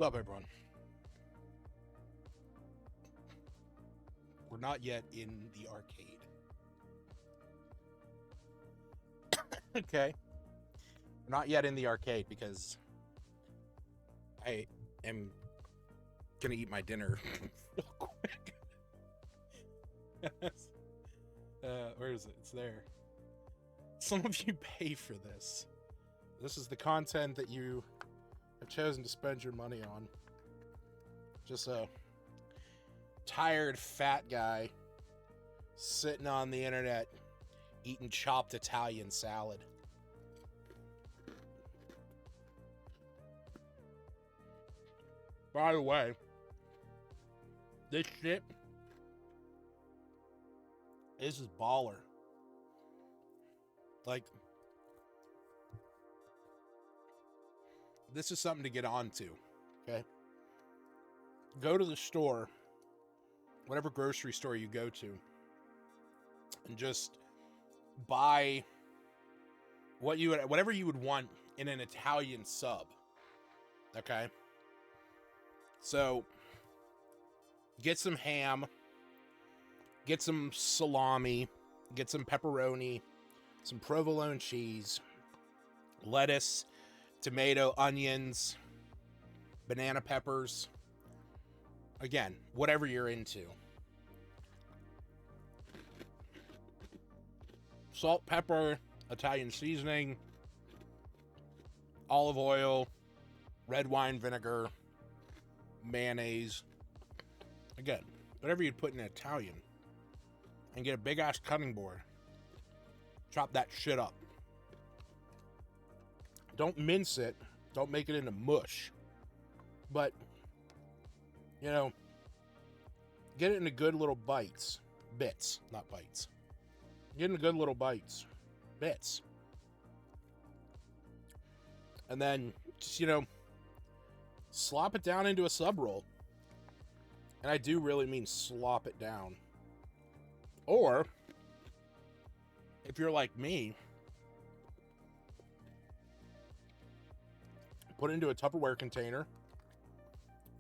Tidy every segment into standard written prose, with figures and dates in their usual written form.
What's up, everyone? We're not yet in the arcade. Okay. We're not yet in the arcade because I am gonna eat my dinner real quick. Where is it? It's there. Some of you pay for this. This is the content that you have chosen to spend your money on. Just a tired fat guy sitting on the internet eating chopped Italian salad. By the way, this shit, this is baller. Like, this is something to get onto, okay? Go to the store, whatever grocery store you go to, and just buy whatever you would want in an Italian sub, okay? So, get some ham, get some salami, get some pepperoni, some provolone cheese, lettuce, tomato, onions, banana peppers. Again, whatever you're into. Salt, pepper, Italian seasoning, olive oil, red wine vinegar, mayonnaise. Again, whatever you'd put in Italian. And get a big ass cutting board. Chop that shit up. Don't mince it. Don't make it into mush. But, you know, get it into good little bites. Bits, not bites. Get into good little bites. Bits. And then, just, you know, slop it down into a sub roll. And I do really mean slop it down. Or, if you're like me, put it into a Tupperware container,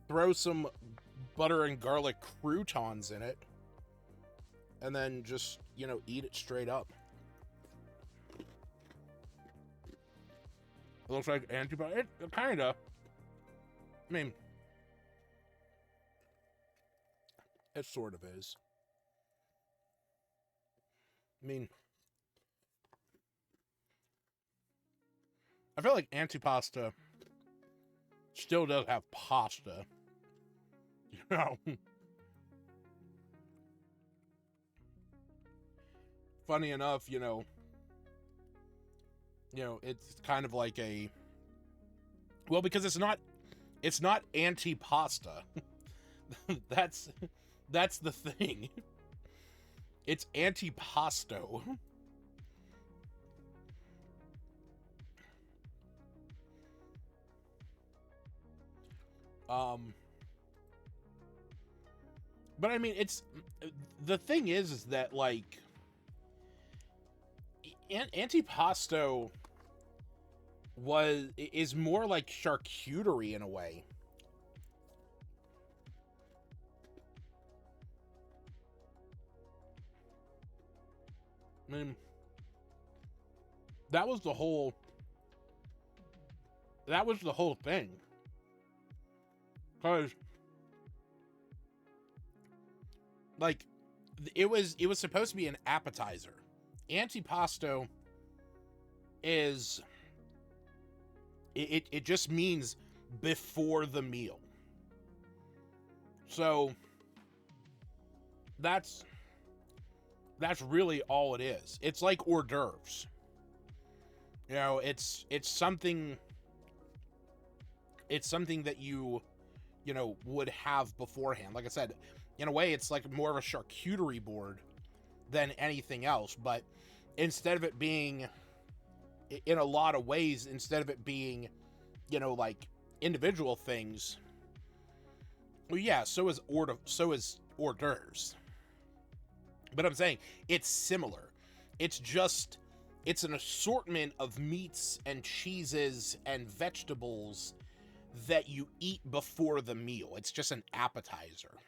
throw some butter and garlic croutons in it, and then just, you know, eat it straight up. It looks like antibiotic. It kinda. I mean, it sort of is. I mean, I feel like antipasta still does have pasta. You know? Funny enough, you know, it's kind of like a, well, because it's not antipasta. that's the thing. It's antipasto. But I mean, it's, the thing is that, like, antipasto is more like charcuterie in a way. I mean, that was the whole thing. Because, like, it was supposed to be an appetizer. Antipasto is, it just means before the meal. So that's really all it is. It's like hors d'oeuvres. You know, it's something that you know, would have beforehand. Like I said, in a way, it's like more of a charcuterie board than anything else. But instead of it being, in a lot of ways, instead of it being, you know, like individual things, well, yeah, so is hors d'oeuvres. But I'm saying it's similar. It's an assortment of meats and cheeses and vegetables that you eat before the meal. It's just an appetizer.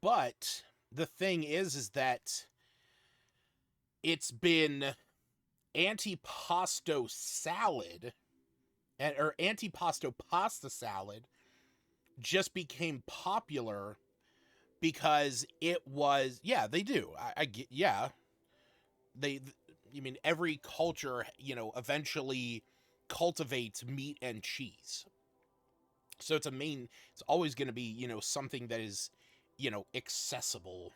But the thing is that it's been antipasto salad, or antipasto pasta salad just became popular because it was, yeah, they do. I get, yeah. I mean, every culture, eventually cultivates meat and cheese. So it's always going to be, something that is, accessible.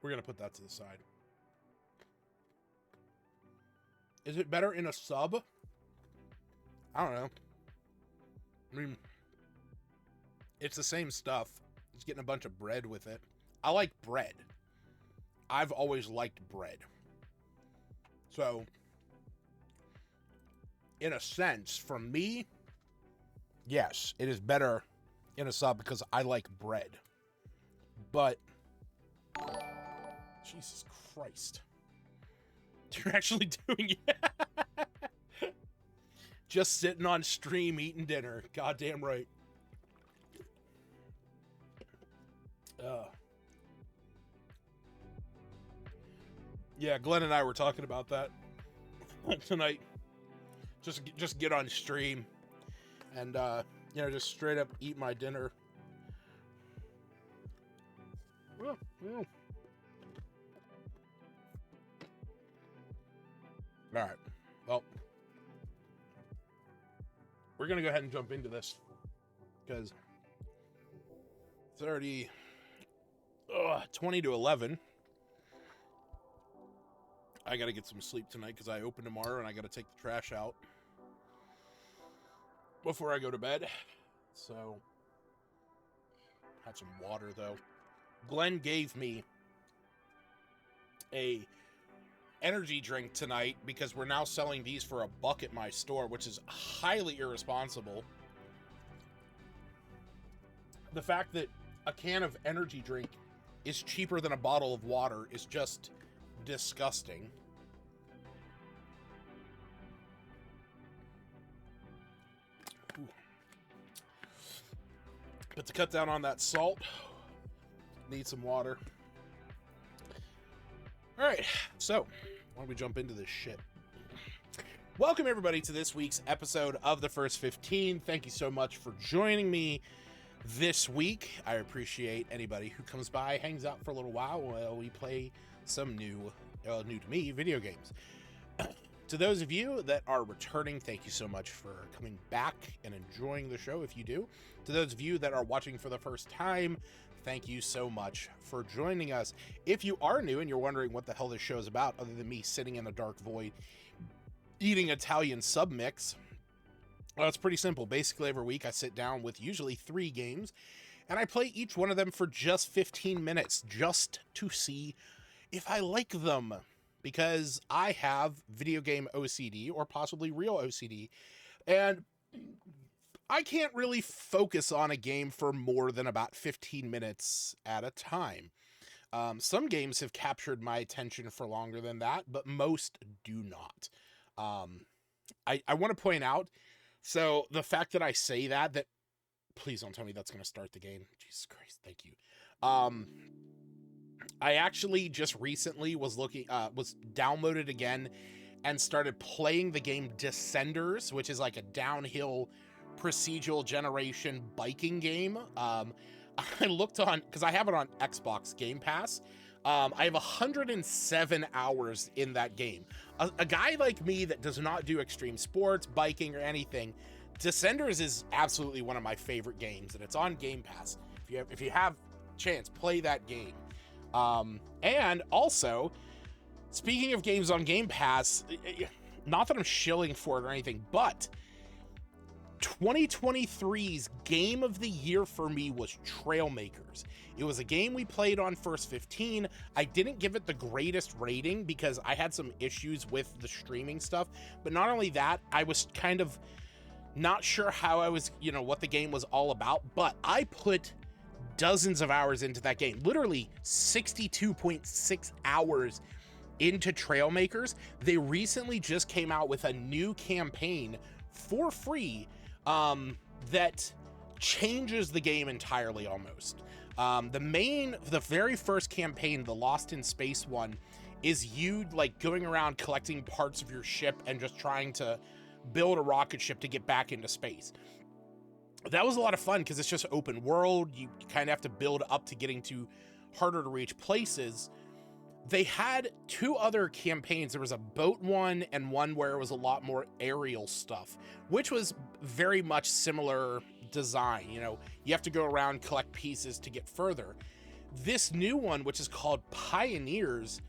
We're going to put that to the side. Is it better in a sub? I don't know. I mean, it's the same stuff. It's getting a bunch of bread with it. I like bread. I've always liked bread. So, in a sense, for me, yes, it is better in a sub because I like bread. But, Jesus Christ. You're actually doing it. Just sitting on stream eating dinner. Goddamn right. Yeah, Glenn and I were talking about that tonight. Just get on stream and just straight up eat my dinner. Well, all right. Well, we're going to go ahead and jump into this because it's already 20 to 11. I got to get some sleep tonight because I open tomorrow and I got to take the trash out before I go to bed. So, had some water though. Glenn gave me a energy drink tonight because we're now selling these for $1 at my store, which is highly irresponsible. The fact that a can of energy drink is cheaper than a bottle of water is just disgusting. Ooh. But to cut down on that salt, need some water. All right, so why don't we jump into this shit? Welcome everybody to this week's episode of The First 15. Thank you so much for joining me this week. I appreciate anybody who comes by, hangs out for a little while we play some new to me video games. To those of you that are returning, thank you so much for coming back and enjoying the show if you do. To those of you that are watching for the first time, thank you so much for joining us. If you are new and you're wondering what the hell this show is about, other than me sitting in a dark void eating Italian sub mix, well, it's pretty simple. Basically, every week I sit down with usually 3 games and I play each one of them for just 15 minutes just to see if I like them, because I have video game OCD, or possibly real OCD, and I can't really focus on a game for more than about 15 minutes at a time. Some games have captured my attention for longer than that, but most do not. I want to point out, so the fact that I say that please don't tell me that's going to start the game. Jesus Christ, thank you. I actually just recently was downloaded again and started playing the game Descenders, which is like a downhill procedural generation biking game. I looked on, because I have it on Xbox Game Pass. I have 107 hours in that game. A guy like me that does not do extreme sports, biking, or anything, Descenders is absolutely one of my favorite games, and it's on Game Pass. If you have chance, play that game. And also, speaking of games on Game Pass, not that I'm shilling for it or anything, but 2023's game of the year for me was Trailmakers. It was a game we played on First 15. I didn't give it the greatest rating because I had some issues with the streaming stuff. But not only that, I was kind of not sure how I was, what the game was all about. But I put dozens of hours into that game, literally 62.6 hours into Trailmakers. They recently just came out with a new campaign for free that changes the game entirely almost. The very first campaign, the Lost in Space one, is you like going around collecting parts of your ship and just trying to build a rocket ship to get back into space. That was a lot of fun because it's just open world. You kind of have to build up to getting to harder to reach places. They had two other campaigns. There was a boat one and one where it was a lot more aerial stuff, which was very much similar design. You have to go around, collect pieces to get further. This new one, which is called Pioneers,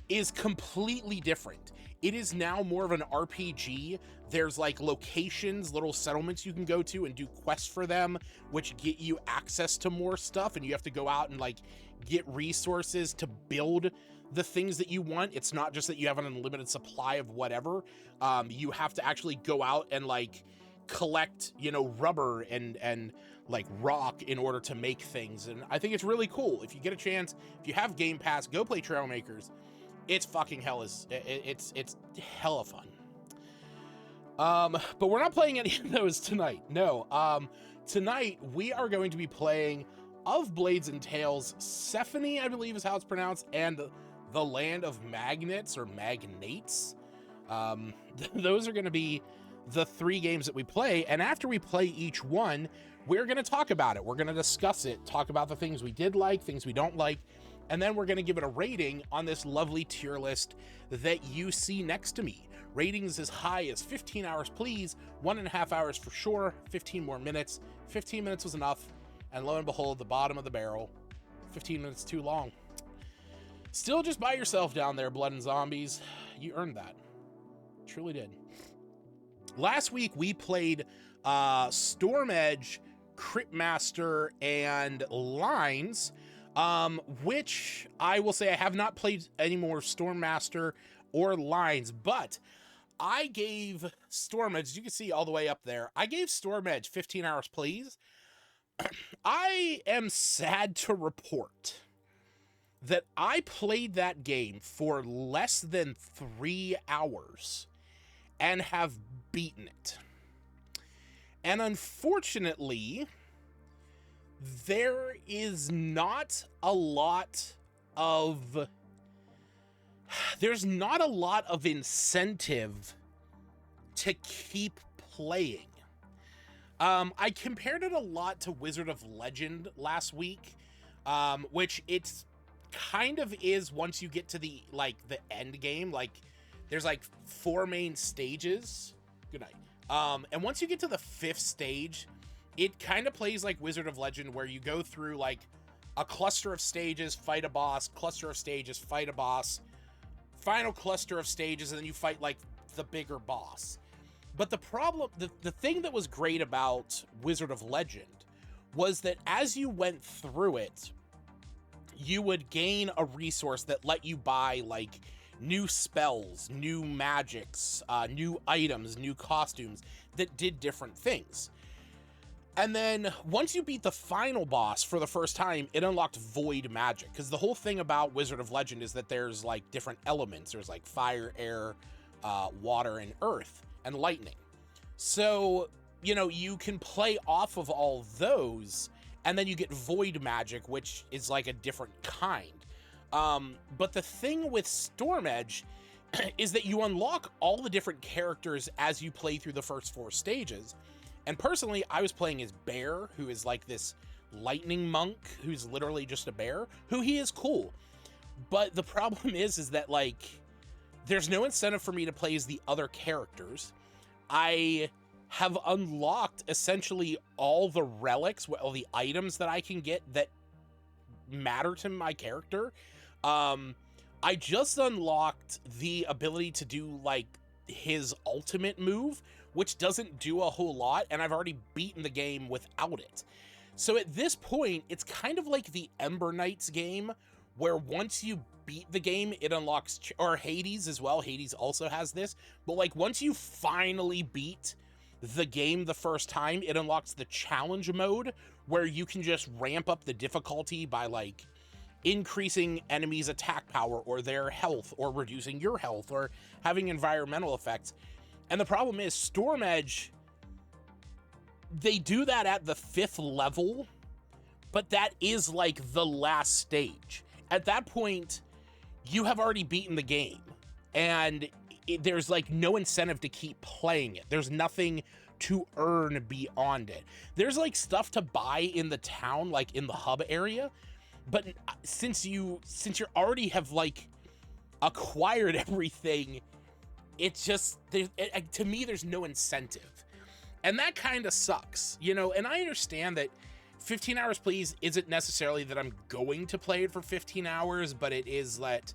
is completely different. It is now more of an RPG. There's like locations, little settlements you can go to and do quests for them, which get you access to more stuff, and you have to go out and like get resources to build the things that you want. It's not just that you have an unlimited supply of whatever. You have to actually go out and like collect, rubber and like rock in order to make things. And I think it's really cool. If you get a chance, if you have Game Pass, go play Trailmakers. It's fucking it's hella fun. But we're not playing any of those tonight. No. Tonight we are going to be playing Of Blades and Tales, Sephonie, I believe is how it's pronounced, and the Land of Magnates or Magnates. Those are going to be the three games that we play. And after we play each one, we're going to talk about it. We're going to discuss it, talk about the things we did like, things we don't like, and then we're going to give it a rating on this lovely tier list that you see next to me. Ratings as high as 15 hours, please. 1.5 hours for sure. 15 more minutes. 15 minutes was enough. And lo and behold, the bottom of the barrel. 15 minutes too long. Still just by yourself down there, Blood and Zombies. You earned that. Truly did. Last week, we played Storm Edge, Cryptmaster, and Lines, which I will say I have not played any more Storm Master or Lines, but I gave Storm Edge, as you can see all the way up there, I gave Storm Edge 15 hours, please. I am sad to report that I played that game for less than 3 hours and have beaten it. And unfortunately, there is not a lot of incentive to keep playing. I compared it a lot to Wizard of Legend last week, which it's kind of is once you get to the end game. Like there's like 4 main stages. Good night. And once you get to the 5th stage, it kind of plays like Wizard of Legend, where you go through like a cluster of stages, fight a boss, cluster of stages, fight a boss, final cluster of stages, and then you fight like the bigger boss. But the problem, the thing that was great about Wizard of Legend was that as you went through it, you would gain a resource that let you buy like new spells, new magics, new items, new costumes that did different things. And then once you beat the final boss for the first time, it unlocked void magic. Because the whole thing about Wizard of Legend is that there's like different elements. There's like fire, air, water, and earth, and lightning. So, you can play off of all those, and then you get void magic, which is like a different kind. But the thing with Storm Edge is that you unlock all the different characters as you play through the first 4 stages. And personally, I was playing as Bear, who is like this lightning monk, who's literally just a bear, who he is cool. But the problem is that like, there's no incentive for me to play as the other characters. I have unlocked essentially all the relics, all the items that I can get that matter to my character. I just unlocked the ability to do like his ultimate move, which doesn't do a whole lot, and I've already beaten the game without it. So at this point, it's kind of like the Ember Knights game, where once you beat the game, it unlocks, or Hades as well. Hades also has this, but like once you finally beat the game the first time, it unlocks the challenge mode, where you can just ramp up the difficulty by like increasing enemies' attack power or their health, or reducing your health, or having environmental effects. And the problem is, Storm Edge, they do that at the 5th level, but that is like the last stage. At that point, you have already beaten the game, and there's like no incentive to keep playing it. There's nothing to earn beyond it. There's like stuff to buy in the town, like in the hub area, but since you already have like acquired everything, it's just, to me, there's no incentive. And that kind of sucks, you know. And I understand that 15 hours, please, isn't necessarily that I'm going to play it for 15 hours, but it is that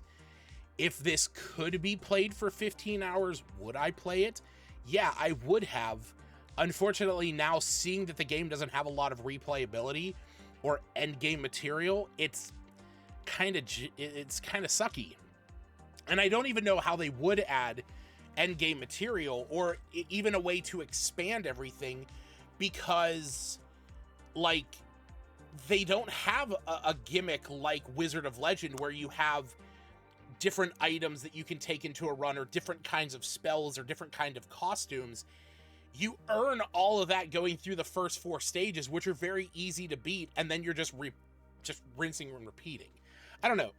if this could be played for 15 hours, would I play it? Yeah, I would have. Unfortunately, now seeing that the game doesn't have a lot of replayability or end game material, it's kind of sucky. And I don't even know how they would add end game material, or even a way to expand everything, because like they don't have a gimmick like Wizard of Legend, where you have different items that you can take into a run, or different kinds of spells, or different kind of costumes. You earn all of that going through the first 4 stages, which are very easy to beat, and then you're just rinsing and repeating. I don't know.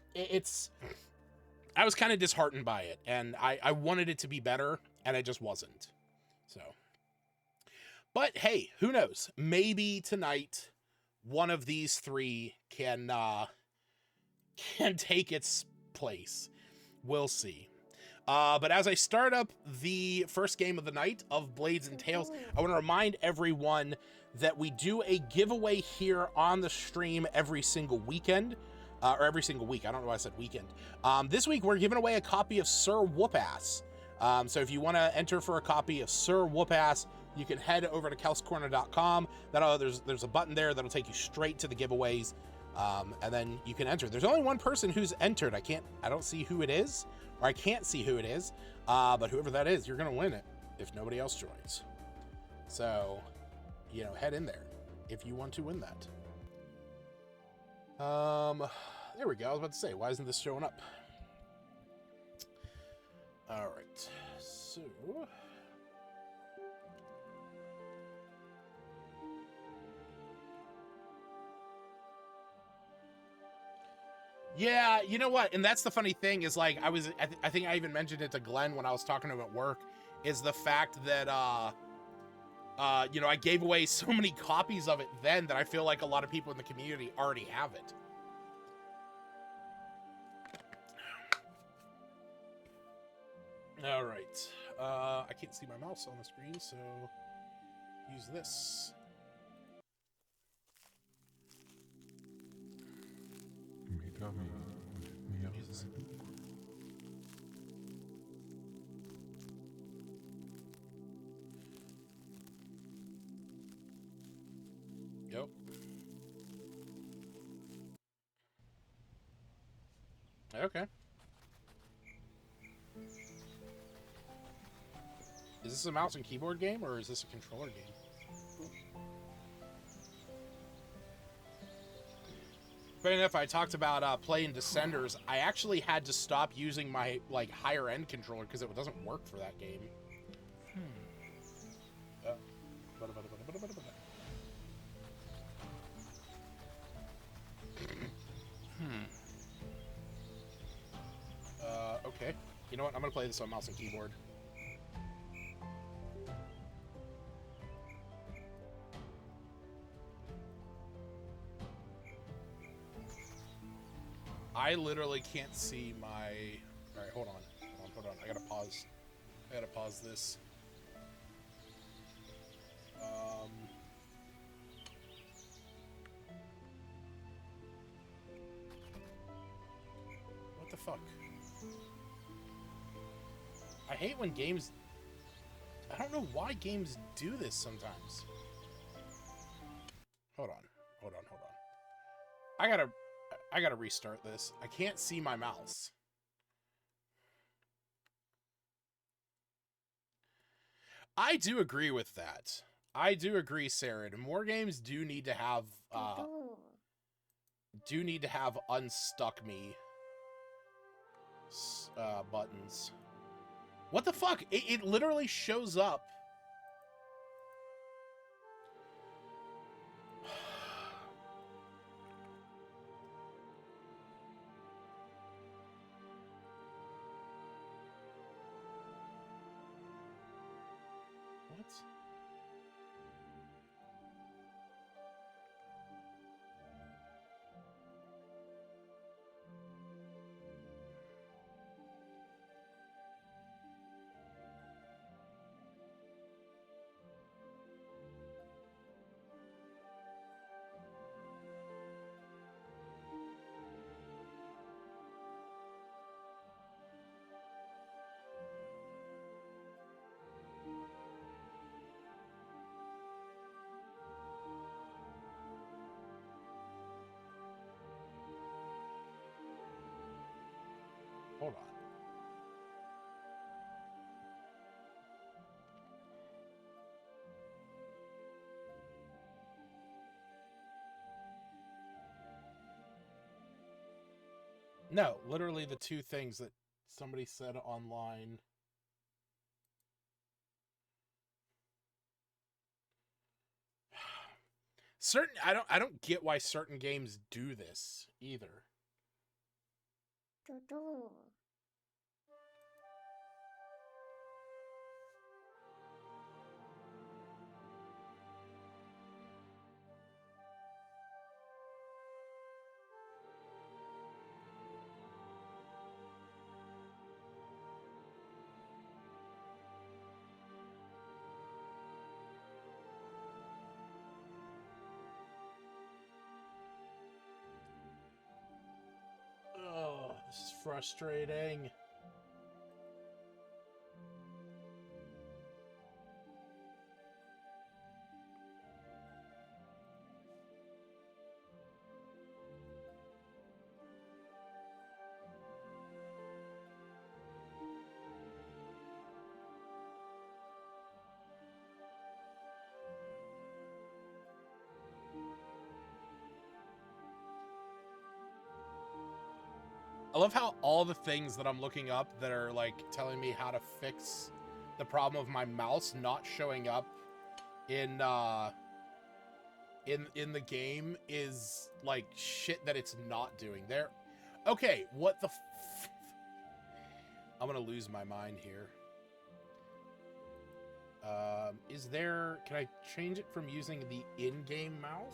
I was kind of disheartened by it, and I wanted it to be better, and it just wasn't. So, but hey, who knows? Maybe tonight one of these 3 can take its place. We'll see. But as I start up the first game of the night of Blades and Tales, I want to remind everyone that we do a giveaway here on the stream every single weekend. Or every single week. I don't know why I said weekend. This week, we're giving away a copy of Sir Whoopass. So if you want to enter for a copy of Sir Whoopass, you can head over to kelscorner.com. There's a button there that'll take you straight to the giveaways. And then you can enter. There's only one person who's entered. I don't see who it is, or I can't see who it is. But whoever that is, you're going to win it if nobody else joins. So, head in there if you want to win that. There we go. I was about to say, why isn't this showing up? All right. So yeah, you know what? And that's the funny thing is, like, I think I even mentioned it to Glenn when I was talking to him at work, is the fact that I gave away so many copies of it then that I feel like a lot of people in the community already have it. All right. I can't see my mouse on the screen, so use this. Use this. Yep. Okay. Is this a mouse and keyboard game, or is this a controller game? Funny enough, I talked about playing Descenders. I actually had to stop using my higher end controller because it doesn't work for that game. Okay. You know what? I'm gonna play this on mouse and keyboard. I literally can't see my... Alright, hold on. I gotta pause this. What the fuck? I hate when games... I don't know why games do this sometimes. Hold on. I gotta restart this. I can't see my mouse. I do agree with that. I do agree, Sarah. More games do need to have unstuck me buttons. What the fuck? It literally shows up. What? Hold on. No, literally the two things that somebody said online. I don't get why certain games do this either. Oh, this is frustrating. I love how all the things that I'm looking up that are like telling me how to fix the problem of my mouse not showing up in in the game is like shit that it's not doing. There. Okay, what the I'm gonna lose my mind here. Is there... Can I change it from using the in-game mouse?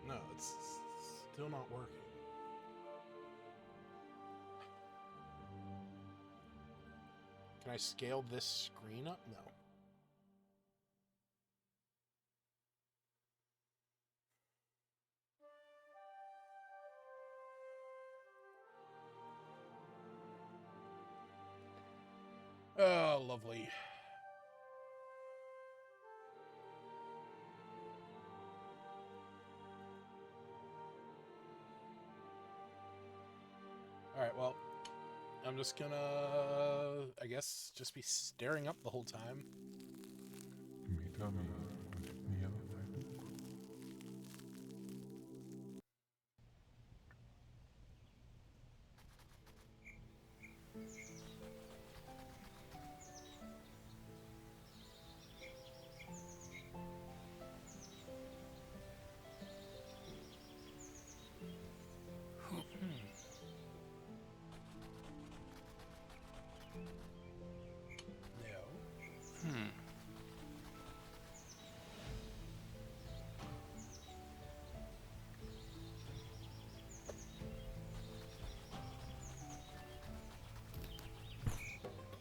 No, it's still not working. Can I scale this screen up? No. Oh, lovely. Alright, well, I'm just gonna, I guess, just be staring up the whole time.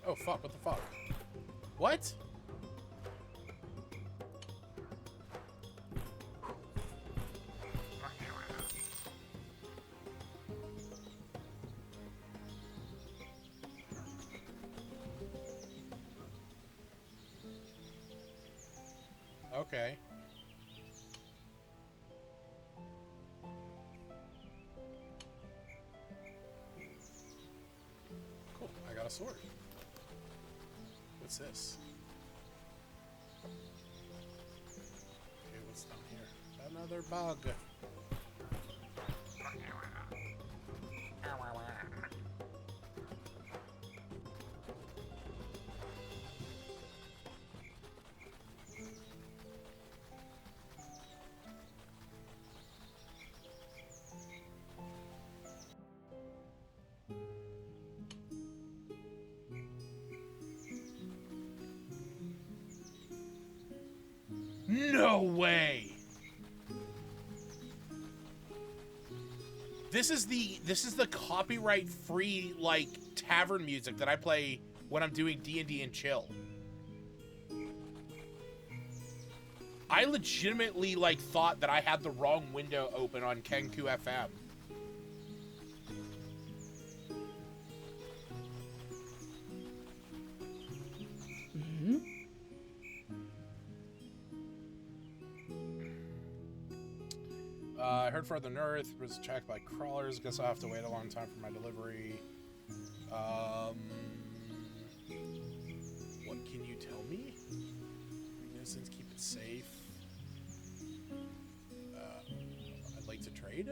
Oh, fuck, what the fuck? What? Okay. Cool. I got a sword. What's this? Okay, what's down here? Another bug. No way. This is the copyright free like tavern music that I play when I'm doing D&D and chill. I legitimately like thought that I had the wrong window open on Kenku FM. I heard further north was attacked by crawlers. Guess I'll have to wait a long time for my delivery. What can you tell me? Innocents, keep it safe. I'd like to trade.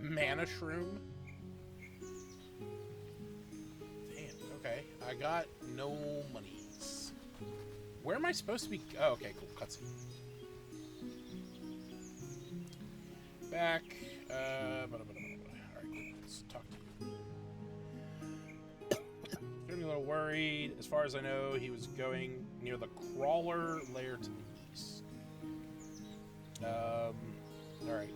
Mana shroom. Damn. Okay, I got no monies. Where am I supposed to be? Oh, okay, cool. Cutscene. Back. Alright, cool. Let's talk to you. Getting a little worried. As far as I know, he was going near the crawler lair to the east. Alright.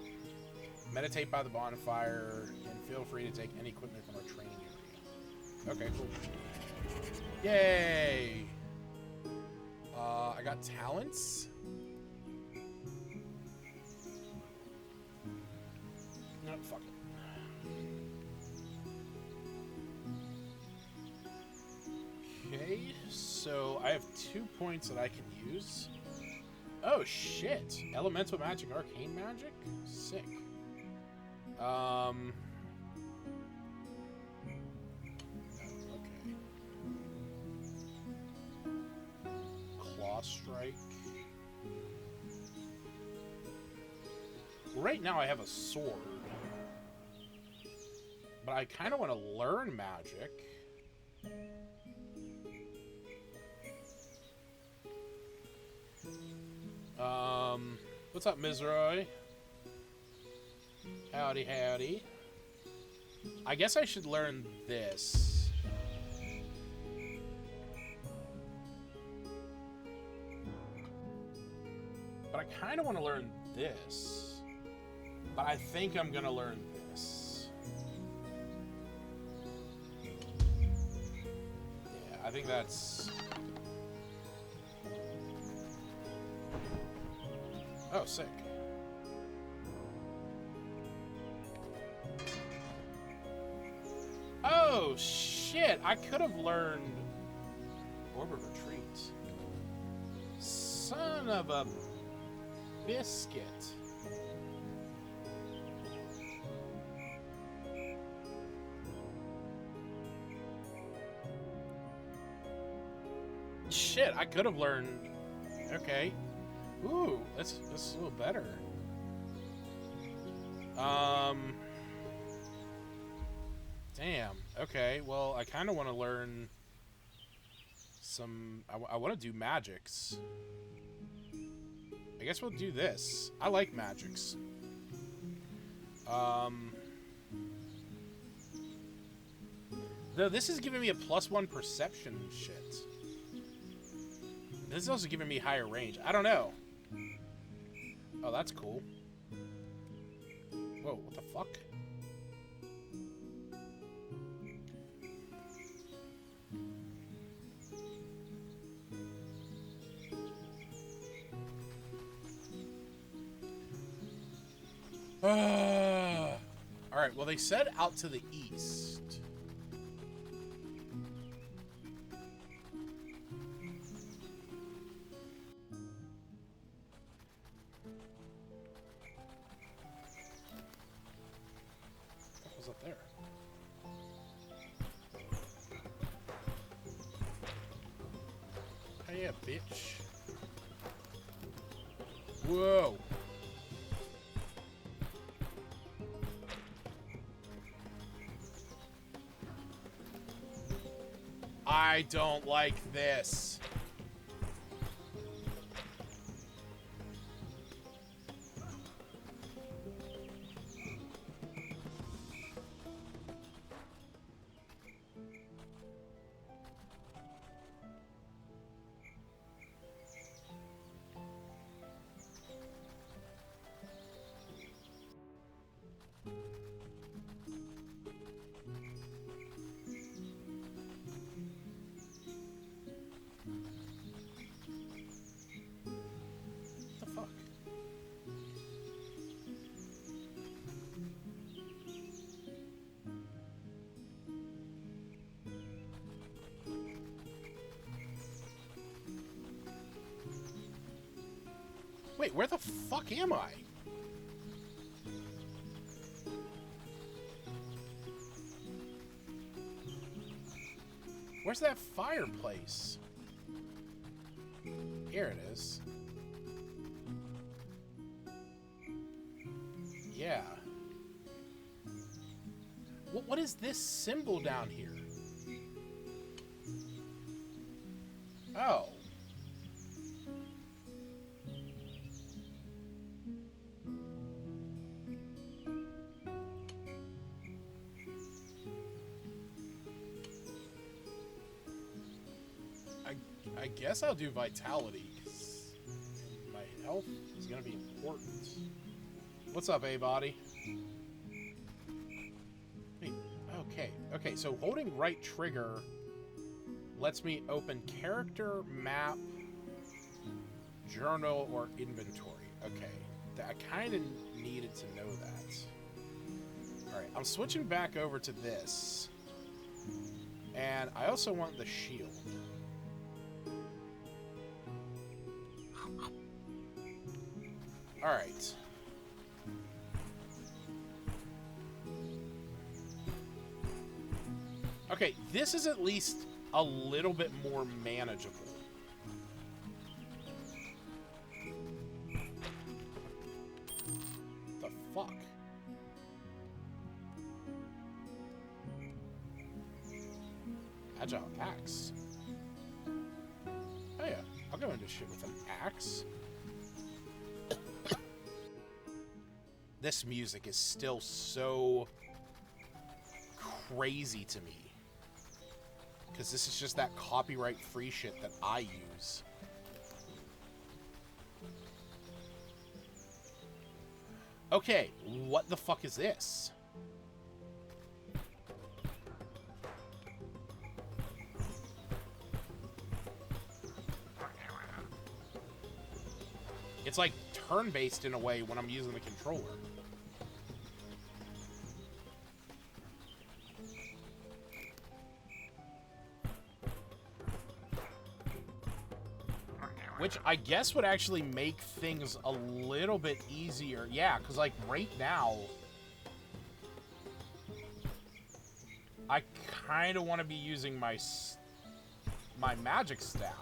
Meditate by the bonfire, and feel free to take any equipment from our training area. Okay, cool. Yay! I got talents. No, fuck it. Okay, so I have 2 points that I can use. Oh shit! Elemental magic, arcane magic? Sick. Okay. Claw strike. Right now I have a sword. But I kind of want to learn magic. What's up, Mizroy? Howdy, howdy. I guess I should learn this. But I kind of want to learn this. But I think I'm going to learn this. Yeah, I think that's... Oh, sick. Oh, shit! I could have learned Orb of Retreat. Son of a biscuit. Shit, I could have learned... Okay. Ooh, that's a little better. Damn. Okay, well, I kind of want to learn some... I want to do magics. I guess we'll do this. I like magics. Though this is giving me a +1 perception and shit. This is also giving me higher range. I don't know. Oh, that's cool. Whoa, what the fuck? Alright, well, they said out to the east. there. Hey, yeah, bitch. Whoa. I don't like this. What the fuck? Wait, where the fuck am I? Where's that fireplace? Here it is. Yeah. What is this symbol down here? Oh. I guess I'll do vitality. My health is gonna be important. What's up, A-Body? Wait, okay, so holding right trigger lets me open character, map, journal, or inventory. Okay, I kind of needed to know that. Alright, I'm switching back over to this. And I also want the shield. Alright. Okay, this is at least a little bit more manageable. The fuck? Agile axe. Oh yeah, I'll go into shit with an axe. This music is still so crazy to me. Because this is just that copyright-free shit that I use. Okay, what the fuck is this? It's like turn-based in a way when I'm using the controller. Which I guess would actually make things a little bit easier. Yeah, because like right now, I kind of want to be using my magic staff.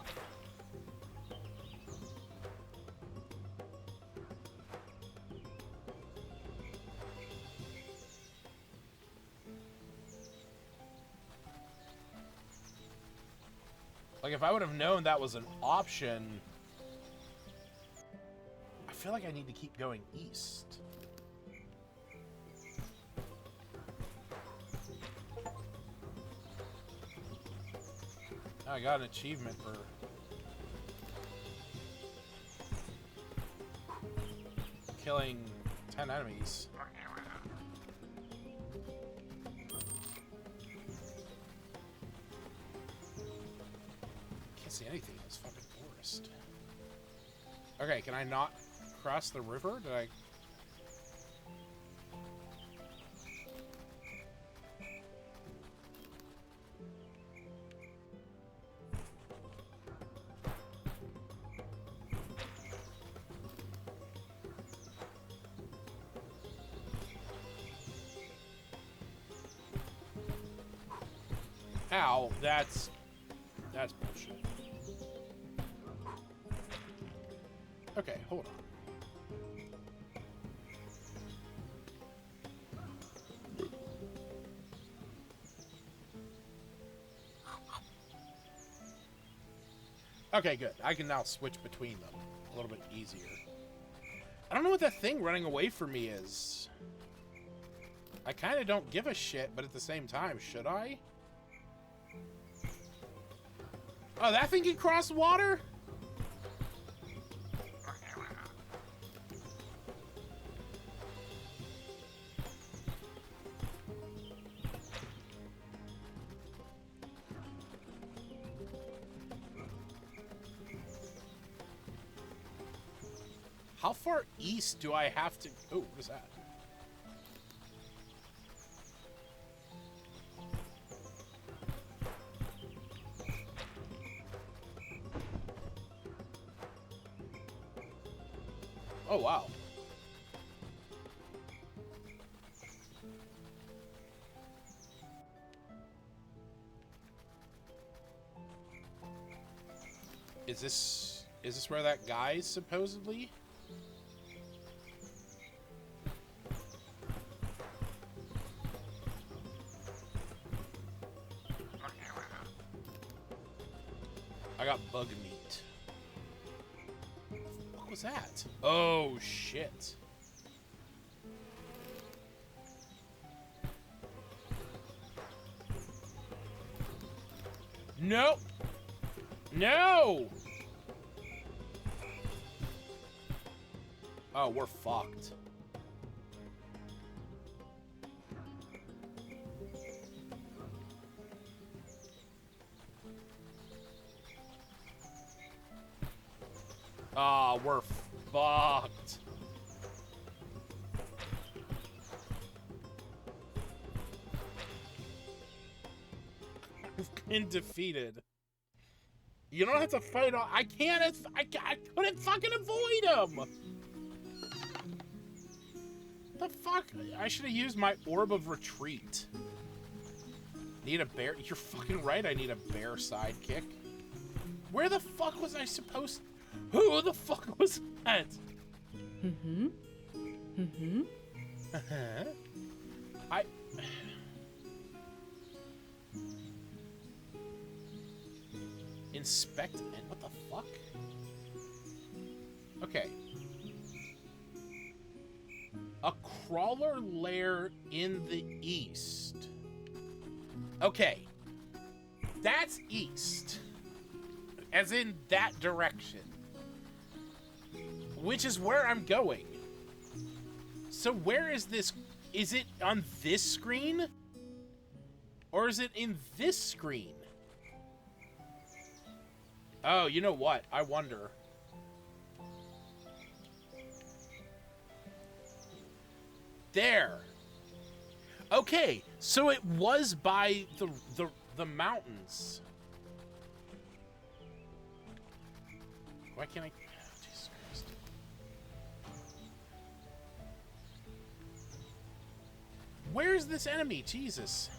Like, if I would have known that was an option, I feel like I need to keep going east. I got an achievement for killing 10 enemies. See anything in this fucking forest. Okay, can I not cross the river? Did I... Ow, that's bullshit. Okay, hold on. Okay, good. I can now switch between them a little bit easier. I don't know what that thing running away from me is. I kind of don't give a shit, but at the same time, should I? Oh, that thing can cross water? How far east do I have to... Oh, what is that? Oh, wow. Is this where that guy's supposedly? I got bug meat. What was that? Oh, shit. Nope. No! Oh, we're fucked. Ah, we're fucked. I've been defeated. You don't have to fight all. I couldn't fucking avoid him. The fuck? I should have used my orb of retreat. Need a bear? You're fucking right. I need a bear sidekick. Where the fuck was I supposed? Who the fuck was that? Mm-hmm. Mm-hmm. I. Inspect and what the fuck? Okay. A crawler lair in the east. Okay. That's east. As in that direction. Which is where I'm going. So where is this? Is it on this screen? Or is it in this screen? Oh, you know what? I wonder. There. Okay, so it was by the mountains. Why can't I? Oh, Jesus Christ. Where's this enemy? Jesus.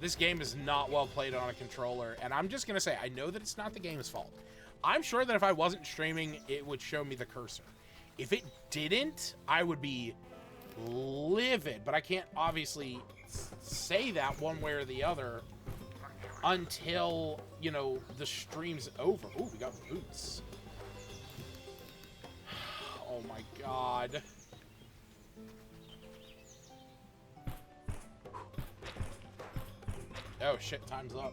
This game is not well played on a controller, and I'm just gonna say, I know that it's not the game's fault. I'm sure that if I wasn't streaming, it would show me the cursor. If it didn't, I would be livid, but I can't obviously say that one way or the other until, you know, the stream's over. Ooh, we got boots. Oh my god. Oh shit, time's up.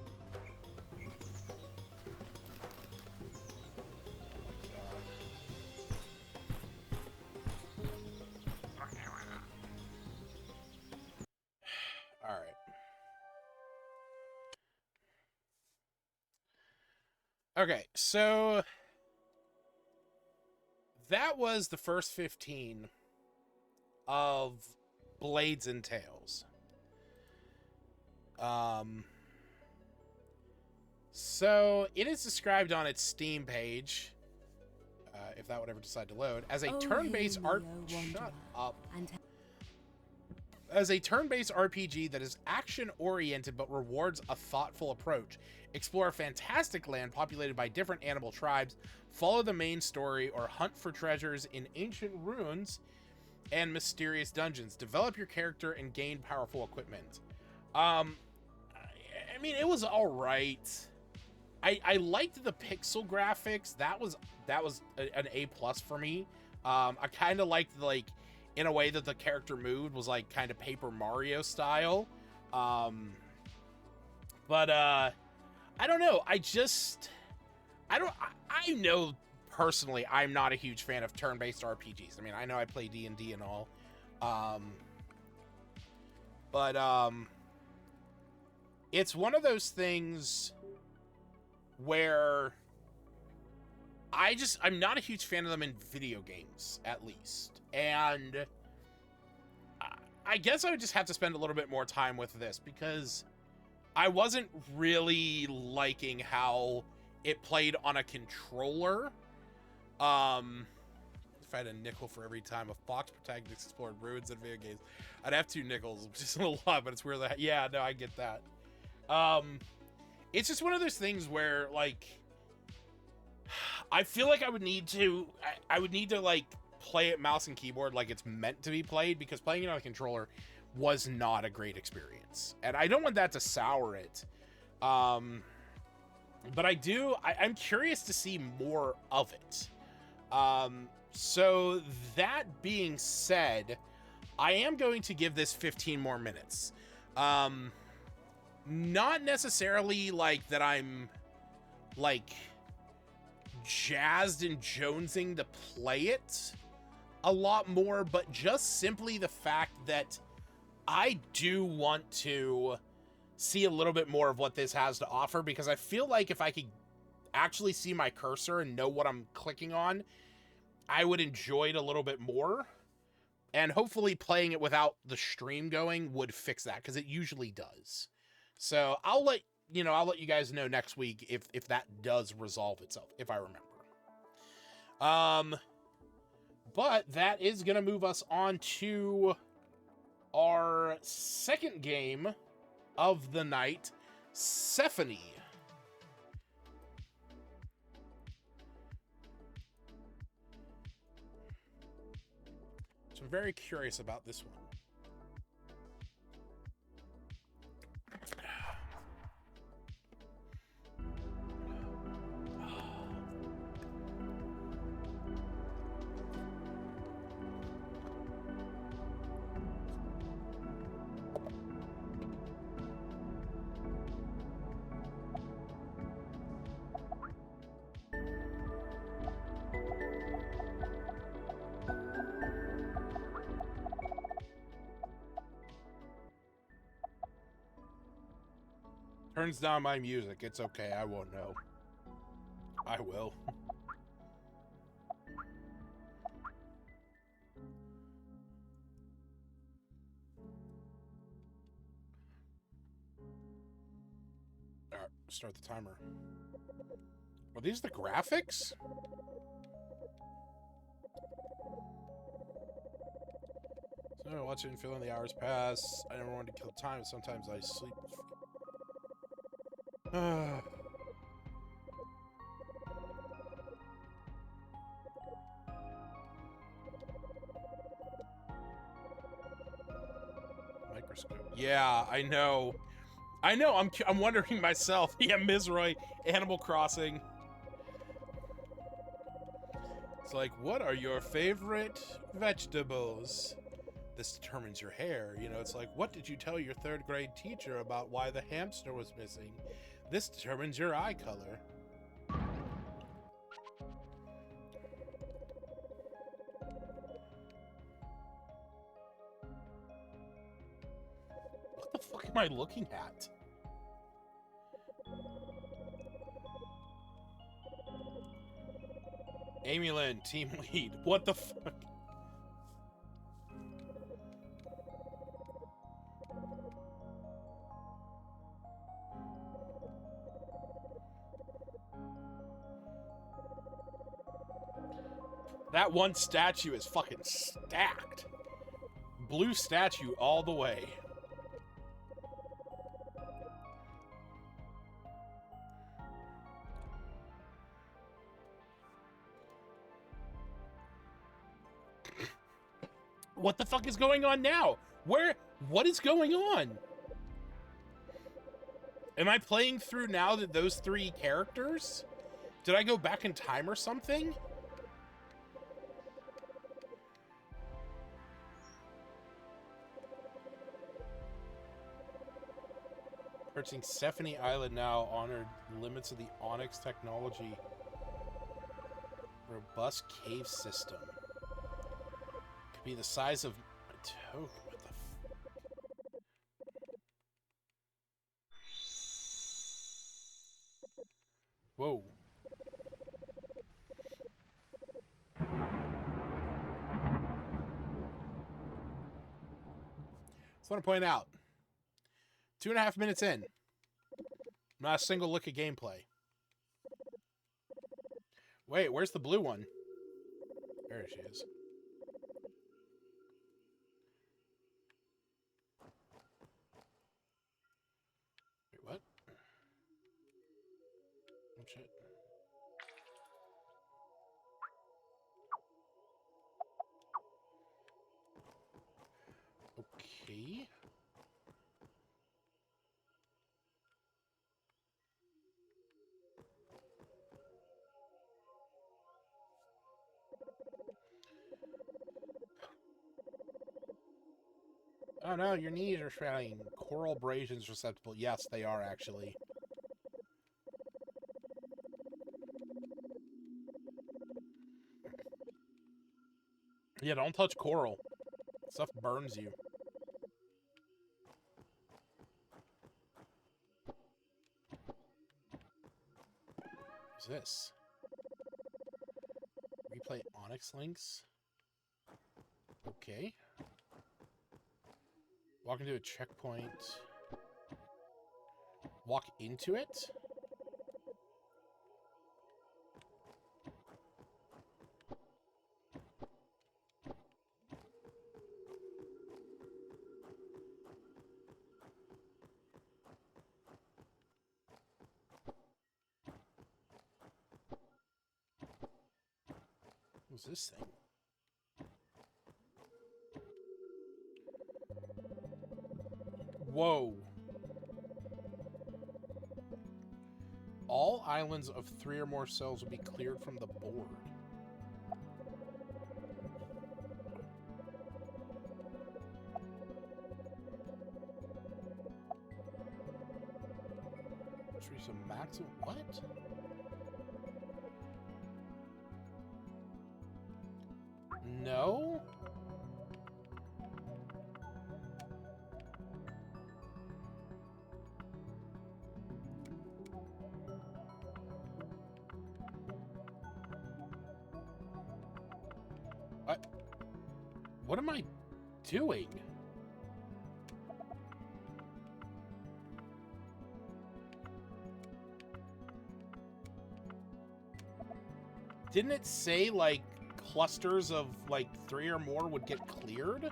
Alright. Okay, so that was the first 15 of Blades and Tails. So it is described on its Steam page. if that would ever decide to load. As a Oh, turn-based hear me, art... O wanderer, Shut up. and As a turn-based RPG that is action-oriented but rewards a thoughtful approach, explore a fantastic land populated by different animal tribes, follow the main story, or hunt for treasures in ancient ruins and mysterious dungeons. Develop your character and gain powerful equipment. I mean, it was all right. I liked the pixel graphics. That was an A+ for me. I kind of liked, like, in a way that the character moved was like kind of Paper Mario style. But I don't know. I know personally I'm not a huge fan of turn-based RPGs. I mean, I know I play D&D and all. But it's one of those things where I'm not a huge fan of them in video games, at least. And I guess I would just have to spend a little bit more time with this, because I wasn't really liking how it played on a controller. If I had a nickel for every time a fox protagonist explored ruins in video games, I'd have 2 nickels, which isn't a lot, but it's weird that, yeah, no, I get that. It's just one of those things where, like, I feel like I would need to like play it mouse and keyboard like it's meant to be played, because playing it on a controller was not a great experience, and I don't want that to sour it. But I'm curious to see more of it. So that being said, I am going to give this 15 more minutes. Not necessarily like that I'm like jazzed and jonesing to play it a lot more, but just simply the fact that I do want to see a little bit more of what this has to offer, because I feel like if I could actually see my cursor and know what I'm clicking on, I would enjoy it a little bit more. And hopefully playing it without the stream going would fix that, because it usually does. So I'll let you guys know next week if that does resolve itself, if I remember. But that is going to move us on to our second game of the night, Sephonie. So I'm very curious about this one. Turns down my music. It's okay. I won't know. I will. Alright, start the timer. Are these the graphics? So watching, feeling the hours pass. I never wanted to kill time. Sometimes I sleep. Microscope. Yeah, I know. I'm wondering myself. Yeah, Mizroy, Animal Crossing. It's like, what are your favorite vegetables? This determines your hair. You know, it's like, what did you tell your 3rd grade teacher about why the hamster was missing? This determines your eye color. What the fuck am I looking at? Amy Lynn, team lead. What the fuck? That one statue is fucking stacked. Blue statue all the way. What the fuck is going on now? What is going on? Am I playing through now that those 3 characters? Did I go back in time or something? Purchasing Sephonie Island now honored limits of the Onyx technology. Robust cave system. Could be the size of a token. What the Whoa. Just want to point out, 2.5 minutes in, not a single look at gameplay. Wait, where's the blue one? There she is. Wait, what? Oh, shit. Okay. Oh no, your knees are swelling. Coral abrasions susceptible. Yes, they are actually. Yeah, don't touch coral. Stuff burns you. What's this? Replay Onyx links. Okay. Walk into a checkpoint. Walk into it? What's this thing? Whoa. All islands of 3 or more cells will be cleared from the board. Reach a maximum. What? No? What am I doing? Didn't it say, like, clusters of, like, 3 or more would get cleared?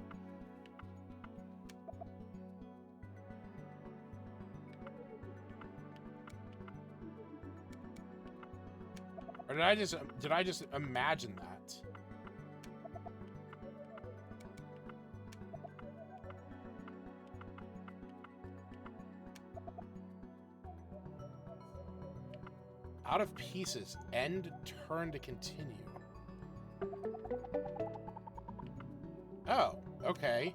Or did I just imagine that? Out of pieces. End turn to continue. Oh, okay.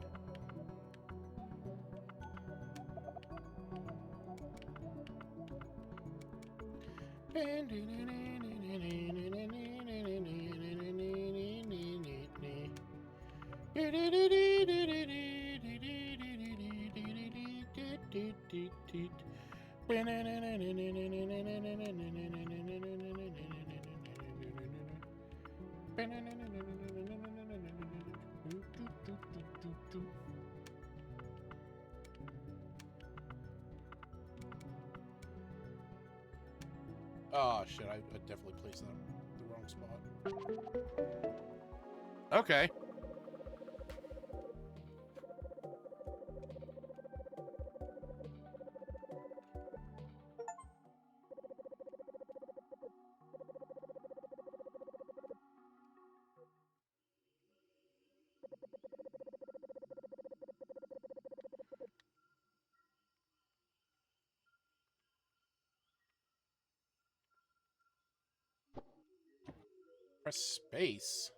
Oh shit, I definitely placed that in the wrong spot. Okay. Press space.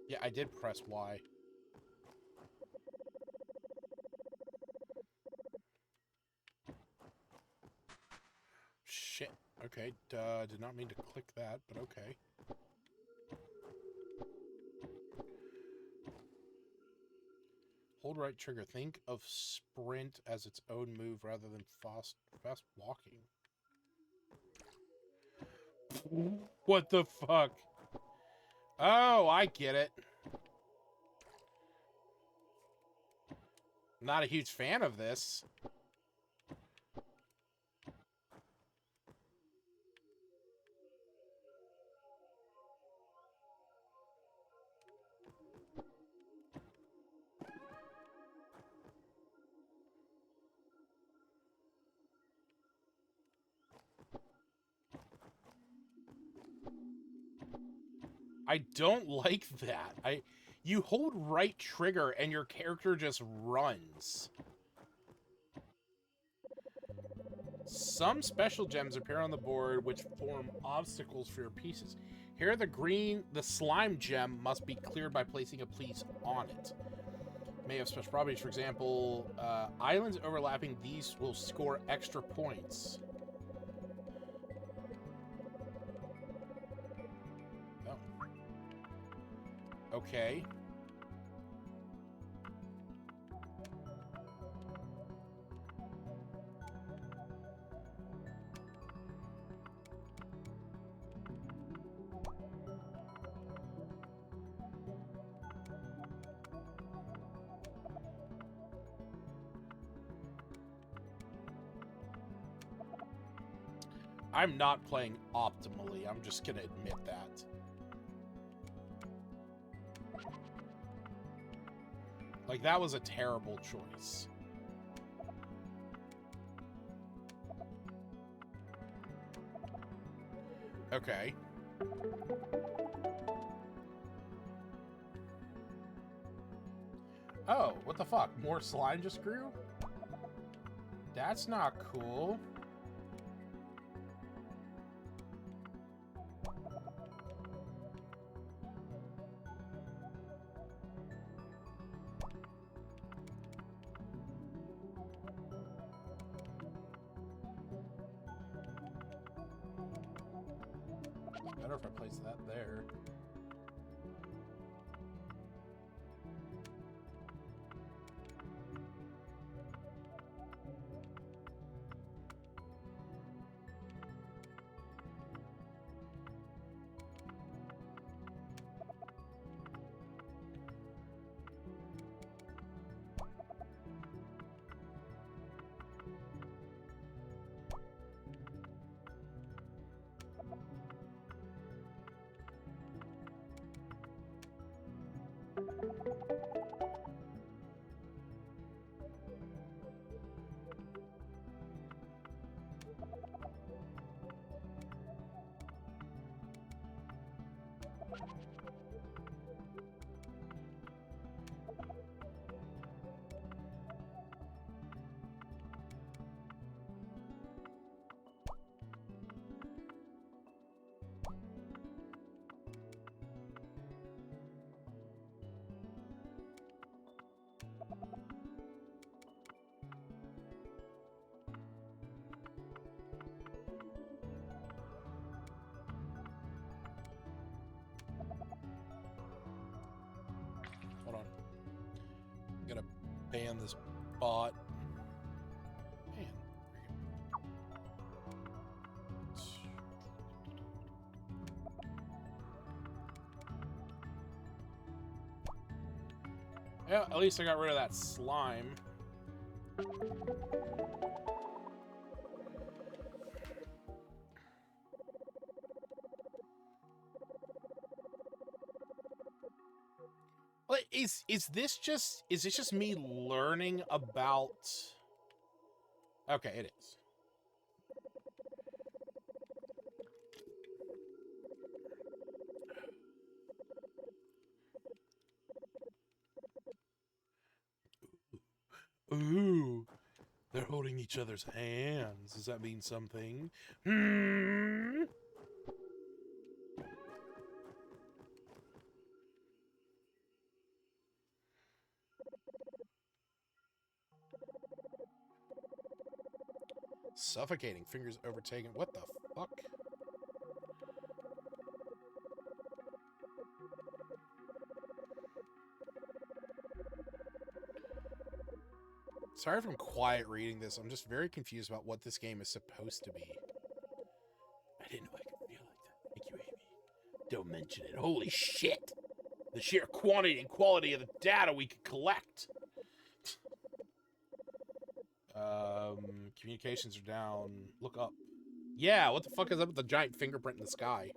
Yeah, I did press Y. Shit. Okay, did not mean to click that, but okay. Hold right trigger. Think of sprint as its own move rather than fast walking. What the fuck? Oh, I get it. Not a huge fan of this. I don't like that. You hold right trigger and your character just runs. Some special gems appear on the board which form obstacles for your pieces. Here the slime gem must be cleared by placing a piece on it. May have special properties, for example, islands overlapping these will score extra points. Oh. Okay. I'm not playing optimally. I'm just gonna admit that. Like, that was a terrible choice. Okay. Oh, what the fuck? More slime just grew? That's not cool. It's better if I place that there. Hold on. I'm gonna ban this bot. Man. Yeah, at least I got rid of that slime. Like, is this just me learning about? Okay, it is. Ooh, they're holding each other's hands. Does that mean something? Hmm. Suffocating. Fingers overtaken. What the fuck? Sorry if I'm quiet reading this. I'm just very confused about what this game is supposed to be. I didn't know I could feel like that. Thank you, Amy. Don't mention it. Holy shit! The sheer quantity and quality of the data we could collect. Communications are down. Look up. Yeah, what the fuck is up with the giant fingerprint in the sky?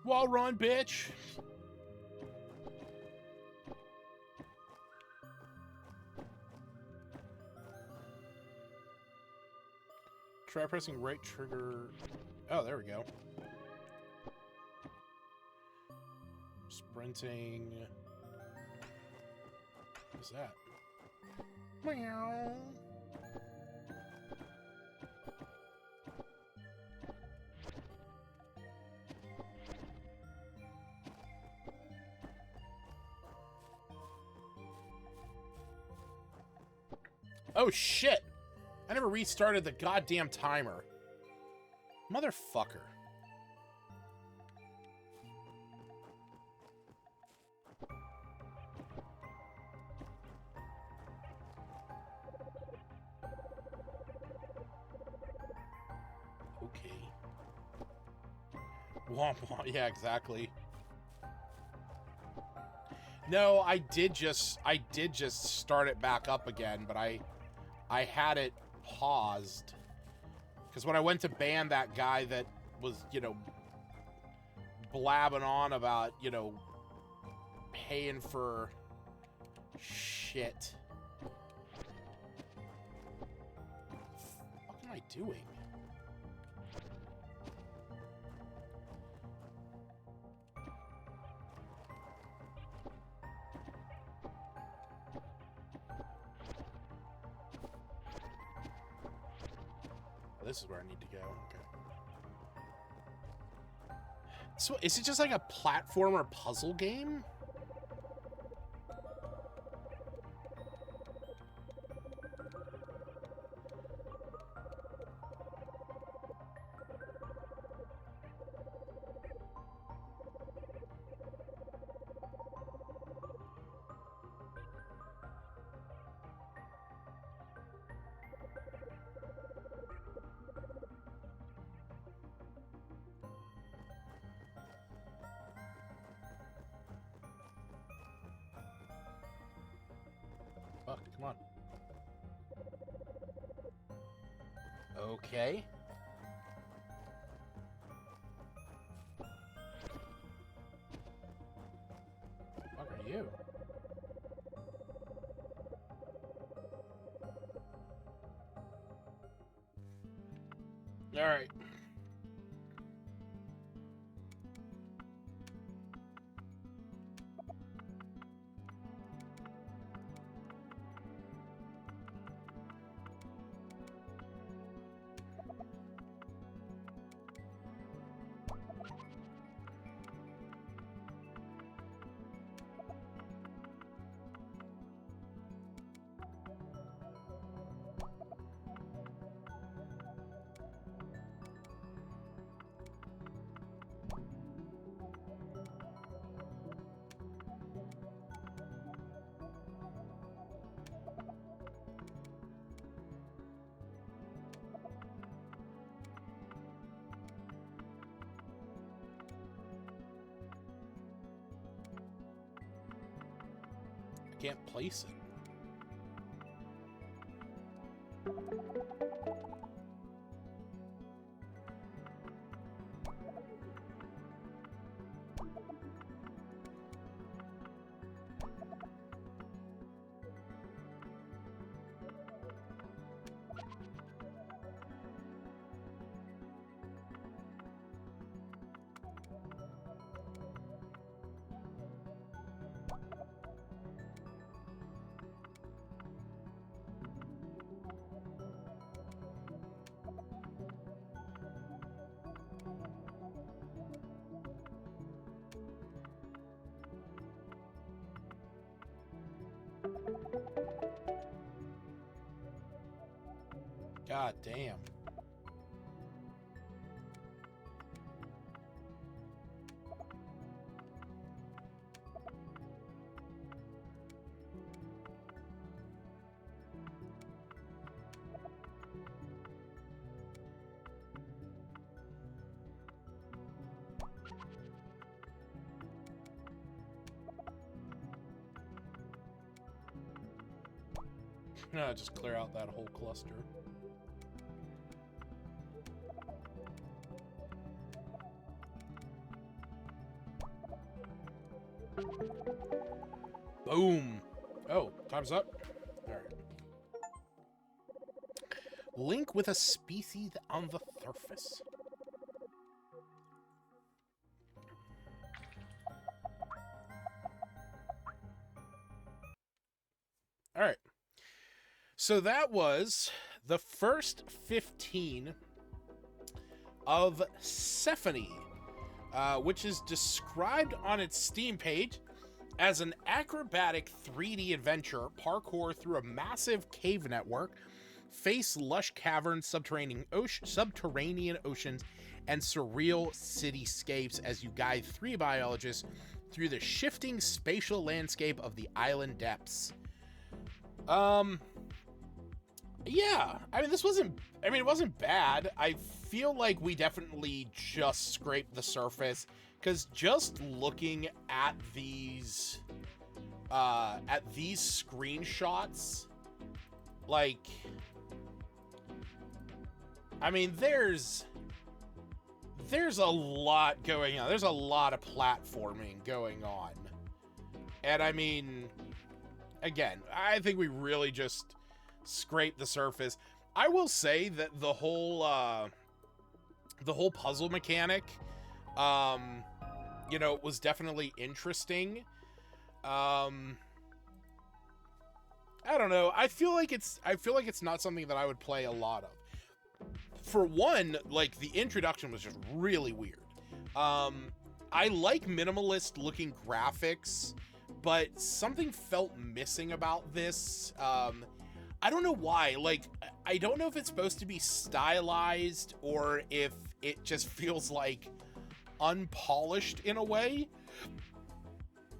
Wall run, bitch! Try pressing right trigger. Oh, there we go. Sprinting. What's that? Meow. Oh shit! I never restarted the goddamn timer. Motherfucker. Okay. Womp womp. Yeah, exactly. No, I did just start it back up again, but I had it paused. Because when I went to ban that guy that was, you know, blabbing on about, you know, paying for shit. What am I doing? Oh, this is where I need to go. Okay. So, is it just like a platformer puzzle game? Fuck, come on. Okay. What are you? Alright. Can't place it. God damn. No, just clear out that whole cluster. Boom. Oh, time's up. All right. Link with a species on the surface. All right. So that was the first 15 of Sephonie, which is described on its Steam page as an acrobatic 3D adventure, parkour through a massive cave network, face lush caverns, subterranean oceans, and surreal cityscapes as you guide 3 biologists through the shifting spatial landscape of the island depths. Yeah, I mean, it wasn't bad. I feel like we definitely just scraped the surface, because just looking at these screenshots, like, I mean, there's a lot going on. There's a lot of platforming going on. And I mean, again, I think we really just scrape the surface. I will say that the whole puzzle mechanic, you know, was definitely interesting. I don't know. I feel like it's not something that I would play a lot of. For one, like, the introduction was just really weird. I like minimalist looking graphics, but something felt missing about this. I don't know why. Like, I don't know if it's supposed to be stylized or if it just feels like unpolished in a way.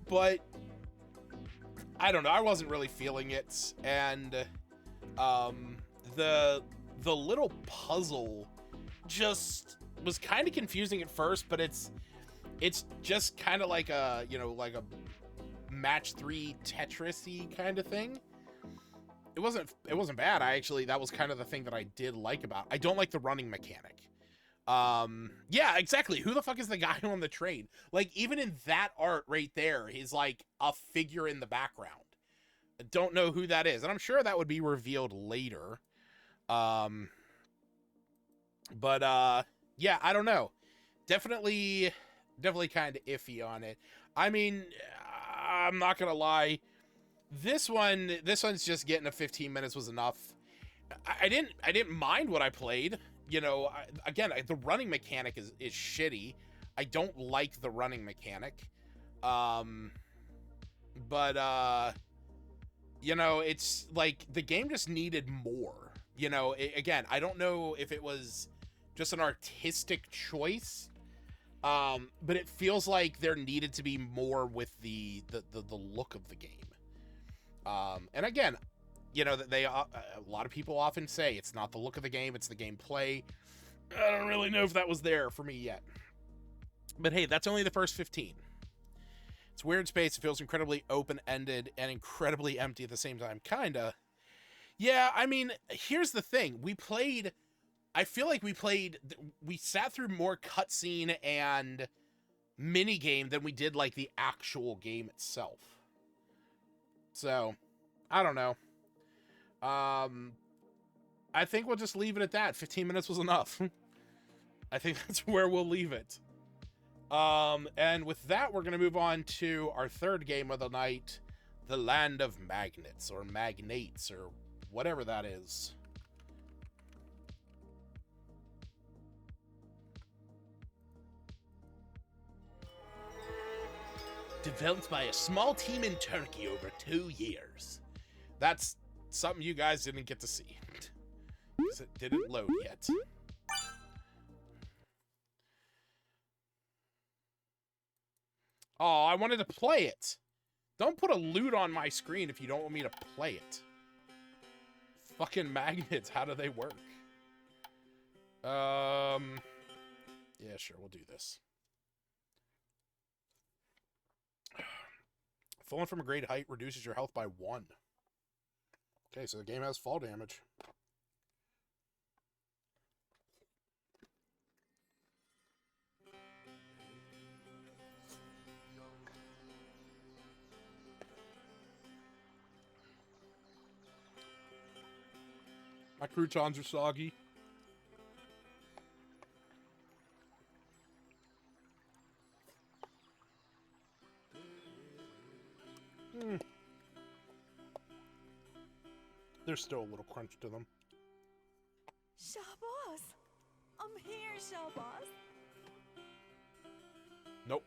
But I don't know. I wasn't really feeling it, and the little puzzle just was kind of confusing at first, but it's just kind of like a, you know, like a match 3 Tetris-y kind of thing. It wasn't bad. That was kind of the thing that I did like about it. I don't like the running mechanic. Yeah, exactly. Who the fuck is the guy on the train? Like, even in that art right there, he's like a figure in the background. I don't know who that is, and I'm sure that would be revealed later. But yeah, I don't know. Definitely kind of iffy on it. I mean, I'm not gonna lie. This one's just getting a 15 minutes was enough. I didn't mind what I played. You know, again, the running mechanic is shitty. I don't like the running mechanic. But you know, it's like the game just needed more. You know, again, I don't know if it was just an artistic choice, but it feels like there needed to be more with the look of the game. And again, you know, that a lot of people often say it's not the look of the game, it's the gameplay. I don't really know if that was there for me yet. But hey, that's only the first 15. It's weird space. It feels incredibly open-ended and incredibly empty at the same time. Kinda. Yeah, I mean, here's the thing. I feel like we sat through more cutscene and minigame than we did, like, the actual game itself. So, I don't know. I think we'll just leave it at that. 15 minutes was enough. I think that's where we'll leave it. And with that, we're going to move on to our third game of the night, The Land of Magnates, or Magnates, or whatever that is. Developed by a small team in Turkey over 2 years. That's something you guys didn't get to see. Because it didn't load yet. Oh, I wanted to play it. Don't put a loot on my screen if you don't want me to play it. Fucking magnets, how do they work? Yeah, sure, we'll do this. Falling from a great height reduces your health by 1. Okay, so the game has fall damage. My croutons are soggy. There's still a little crunch to them. Shahbaz! I'm here, Shahbaz. Nope.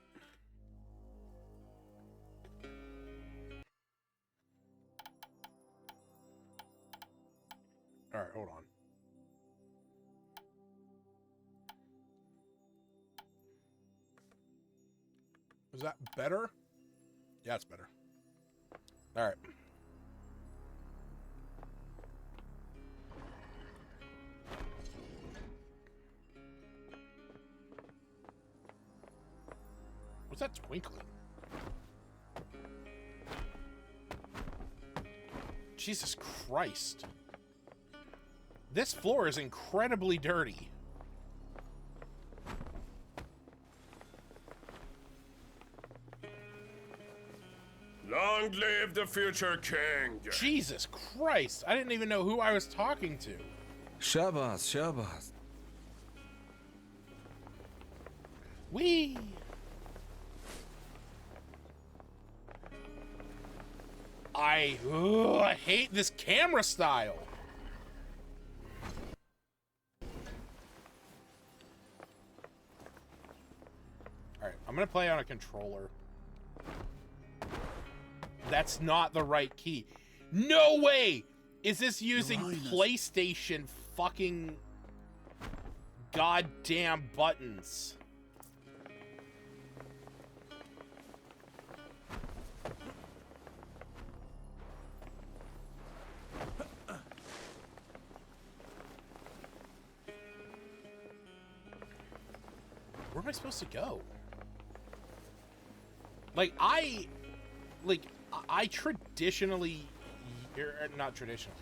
All right, hold on. Is that better? Yeah, it's better. All right. What's that twinkling? Jesus Christ. This floor is incredibly dirty. Long live the future king! Jesus Christ. I didn't even know who I was talking to. Shahbaz, Shahbaz. Wee. I hate this camera style. Alright, I'm gonna play on a controller. That's not the right key. No way! Is this using PlayStation fucking goddamn buttons? Where am I supposed to go? I traditionally, or not traditionally,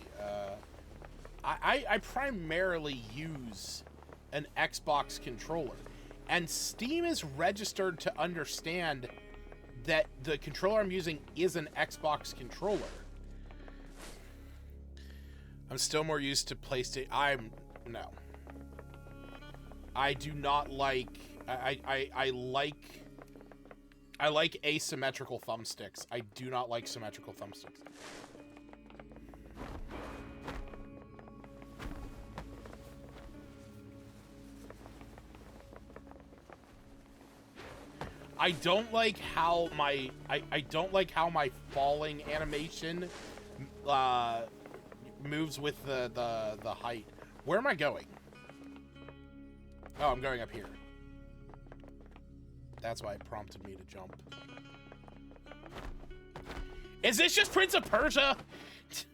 I primarily use an Xbox controller, and Steam is registered to understand that the controller I'm using is an Xbox controller. I'm still more used to PlayStation. No. I do not like, I like asymmetrical thumbsticks. I do not like symmetrical thumbsticks. I don't like how my I don't like how my falling animation moves with the height. Where am I going? Oh, I'm going up here. That's why it prompted me to jump. Is this just Prince of Persia? It's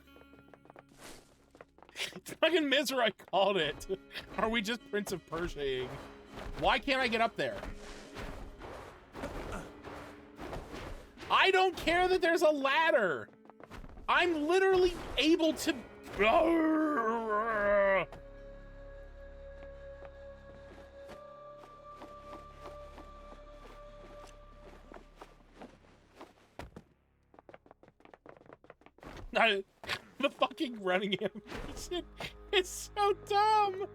fucking Misery, I called it. Are we just Prince of Persia-ing? Why can't I get up there? I don't care that there's a ladder. I'm literally able to... The fucking running animation is so dumb.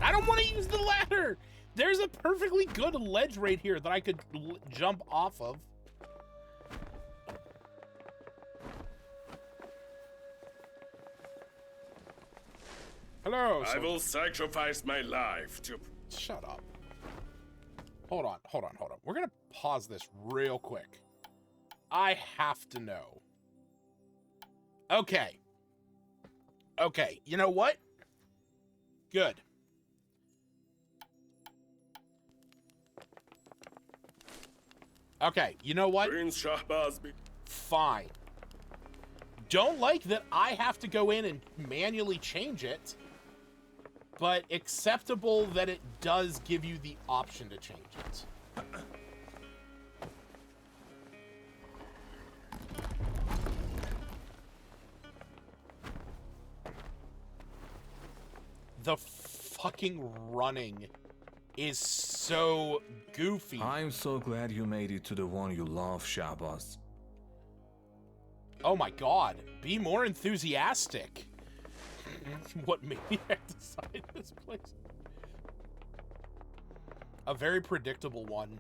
I don't want to use the ladder. There's a perfectly good ledge right here that I could jump off of. Hello. I will sacrifice my life to... Shut up. Hold on. We're gonna pause this real quick. I have to know. Okay. You know what? Good. Okay, you know what? Prince Shahbaz... Fine. Don't like that I have to go in and manually change it, but acceptable that it does give you the option to change it. The fucking running is so goofy. I'm so glad you made it to the one you love, Shahbaz. Oh my god, be more enthusiastic. What made me decide this place? A very predictable one.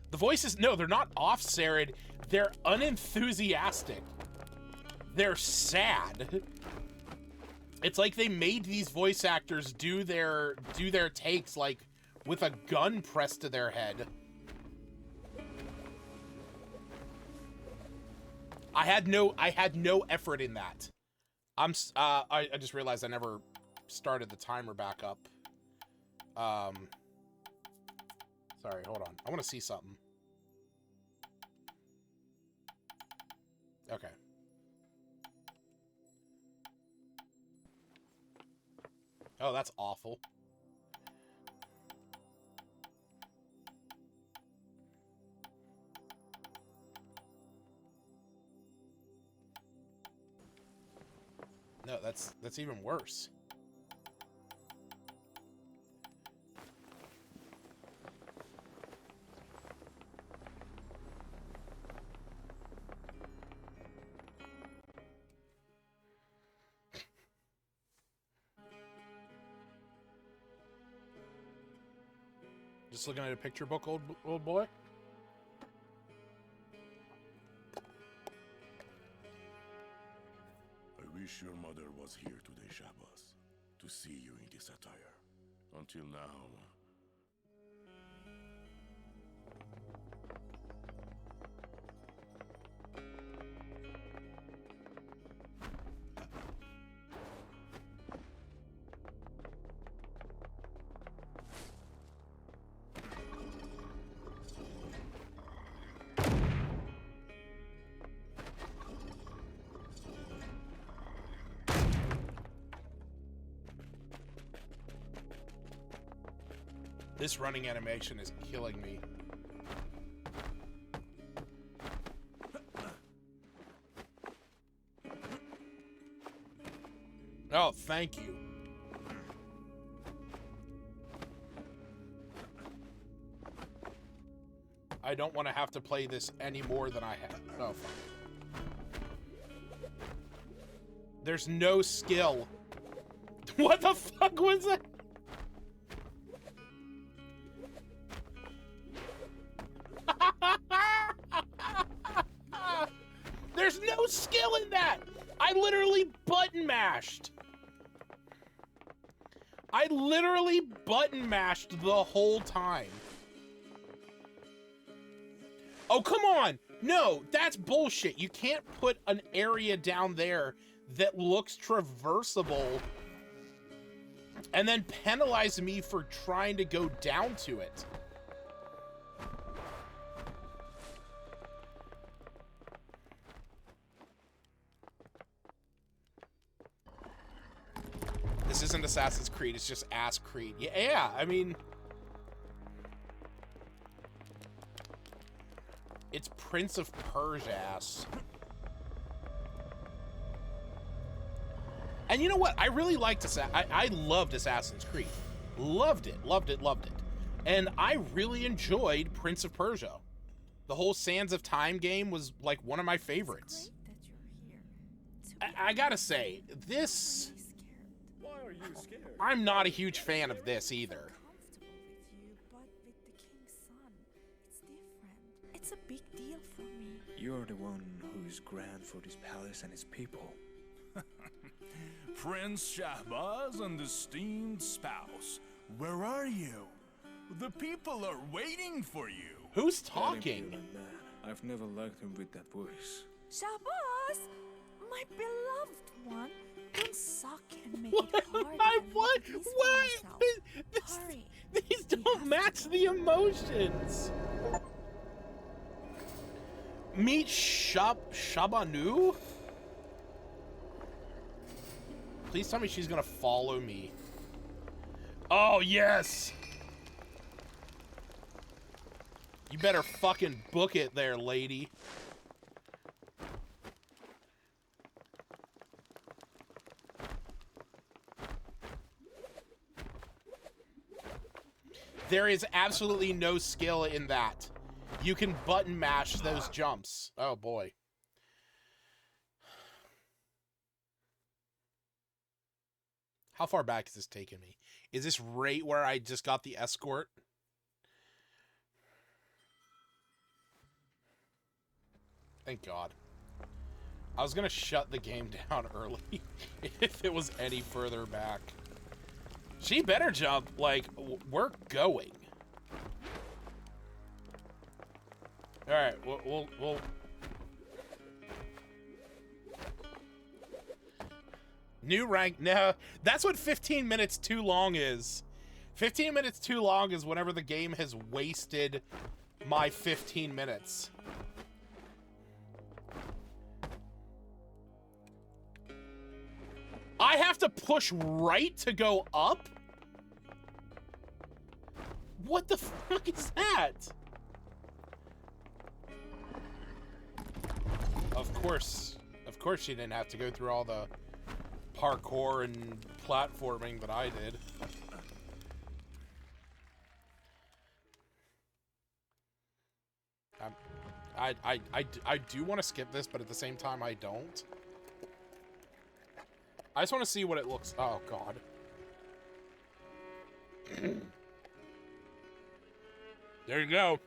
The voices, no, they're not off-Sarid. They're unenthusiastic. They're sad. It's like they made these voice actors do their takes like with a gun pressed to their head. I had no effort in that. I just realized I never started the timer back up. Sorry, hold on. I want to see something. Okay. Oh, that's awful. No, that's even worse. Just looking at a picture book, old boy. I wish your mother was here today, Shahbaz, to see you in this attire. Until now... This running animation is killing me. Oh, thank you. I don't want to have to play this any more than I have. Oh, fuck. There's no skill. What the fuck was that? There's no skill in that! I literally button mashed. I literally button mashed the whole time. Oh, come on! No, that's bullshit. You can't put an area down there that looks traversable and then penalize me for trying to go down to it. Assassin's Creed. It's just Ass Creed. Yeah, I mean... It's Prince of Persia ass. And you know what? I really liked I loved Assassin's Creed. Loved it, loved it, loved it. And I really enjoyed Prince of Persia. The whole Sands of Time game was like one of my favorites. I gotta say, this... Why are you scared? I'm not a huge fan of this either. It's a big deal for me. You're the one who's grand for this palace and its people. Prince Shahbaz and esteemed spouse, where are you? The people are waiting for you. Who's Let him be talking? like that. I've never liked him with that voice. Shahbaz, my beloved one, don't suck and make What? it hard. I and what? make peace for What? yourself. Hurry. These don't match the emotions. Meet Shabanu? Please tell me she's gonna follow me. Oh, yes! You better fucking book it there, lady. There is absolutely no skill in that. You can button mash those jumps. Oh boy. How far back is this taking me? Is this right where I just got the escort? Thank God. I was gonna shut the game down early if it was any further back. She better jump. Like, we're going. All right, we'll new rank. No, that's what 15 minutes too long is. 15 minutes too long is whenever the game has wasted my 15 minutes. I have to push right to go up? What the fuck is that? Of course she didn't have to go through all the parkour and platforming that I did. I do want to skip this, but at the same time I don't. I just want to see what it looks... Oh, God. There you go.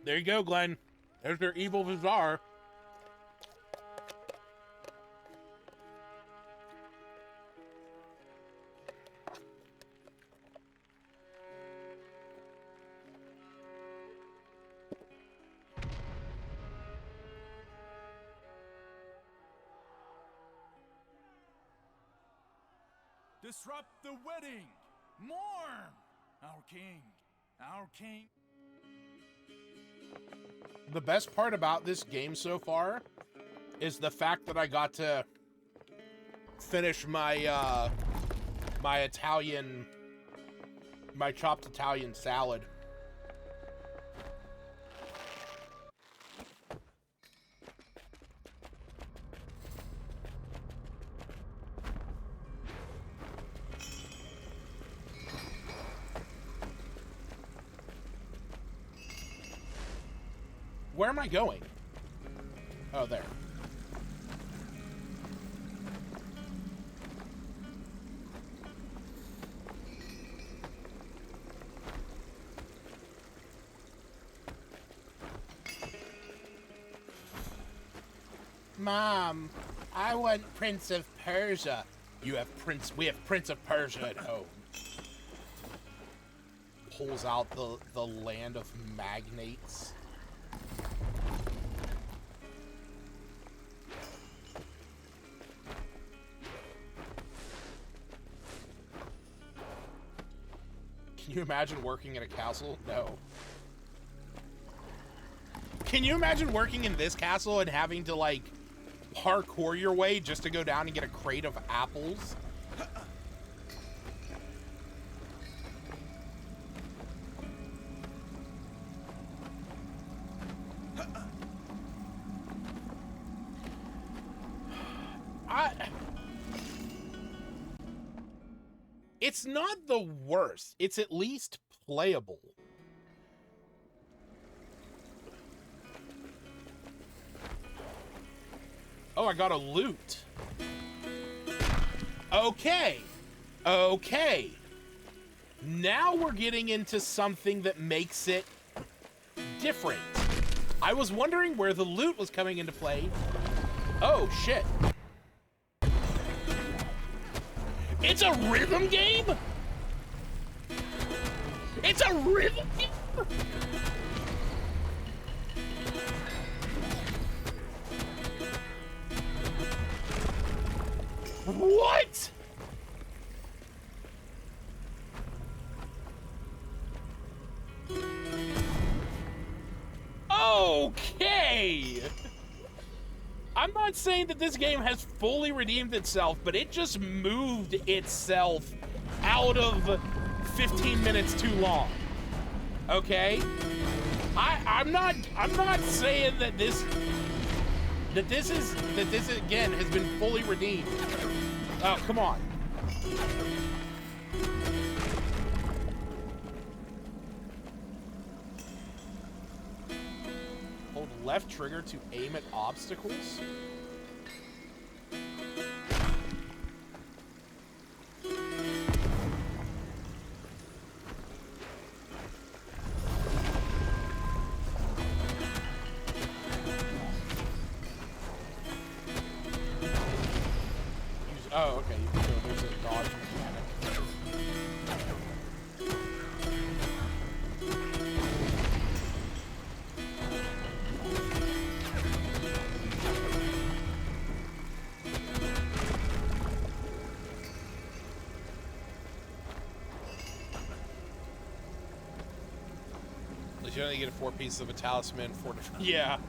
There you go, Glenn. There's their evil bazaar. Disrupt the wedding! Mourn! Our king! Our king! The best part about this game so far is the fact that I got to finish my my chopped Italian salad. Where am I going? Oh, there. Mom, I want Prince of Persia. We have Prince of Persia at home. Pulls out the land of Magnates. Can you imagine working in a castle? No. Can you imagine working in this castle and having to, like, parkour your way just to go down and get a crate of apples? It's not the worst. It's at least playable. Oh, I got a loot. Okay. Okay. Now we're getting into something that makes it different. I was wondering where the loot was coming into play. Oh, shit. It's a rhythm game? It's a rhythm game? What? Okay. I'm not saying that this game has fully redeemed itself, but it just moved itself out of 15 minutes too long. Okay? I'm not saying that this again has been fully redeemed. Oh, come on. Hold left trigger to aim at obstacles. Oh, okay. So there's a dodge mechanic. At least you only get 4 pieces of a talisman, 4 different. Yeah.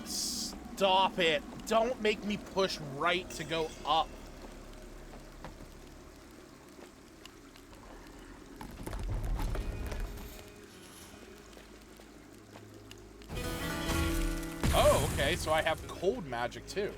Stop it. Don't make me push right to go up. Oh, okay, so I have cold magic too.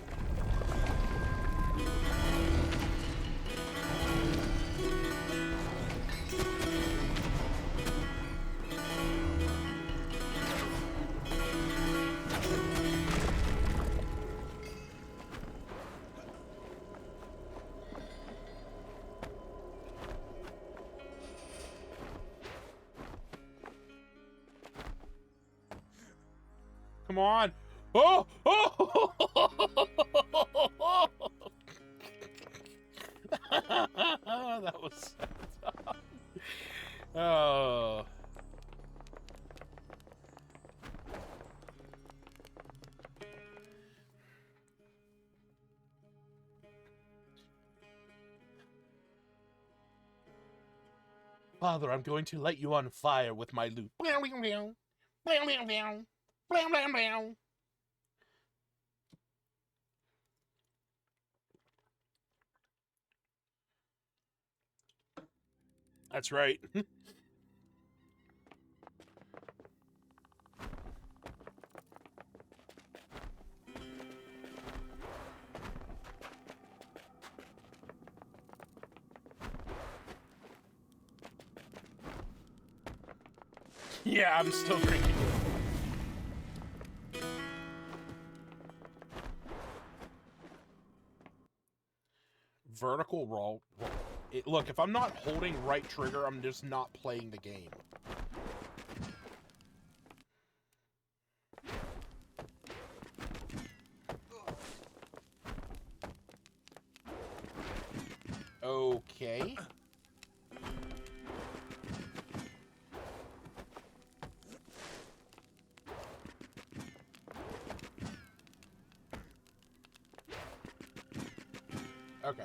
Come on. Oh! Oh! That was so tough. Oh. Father, I'm going to light you on fire with my loot. That's right. Yeah, I'm still drinking. Vertical roll. Look, if I'm not holding right trigger, I'm just not playing the game. Okay. Okay.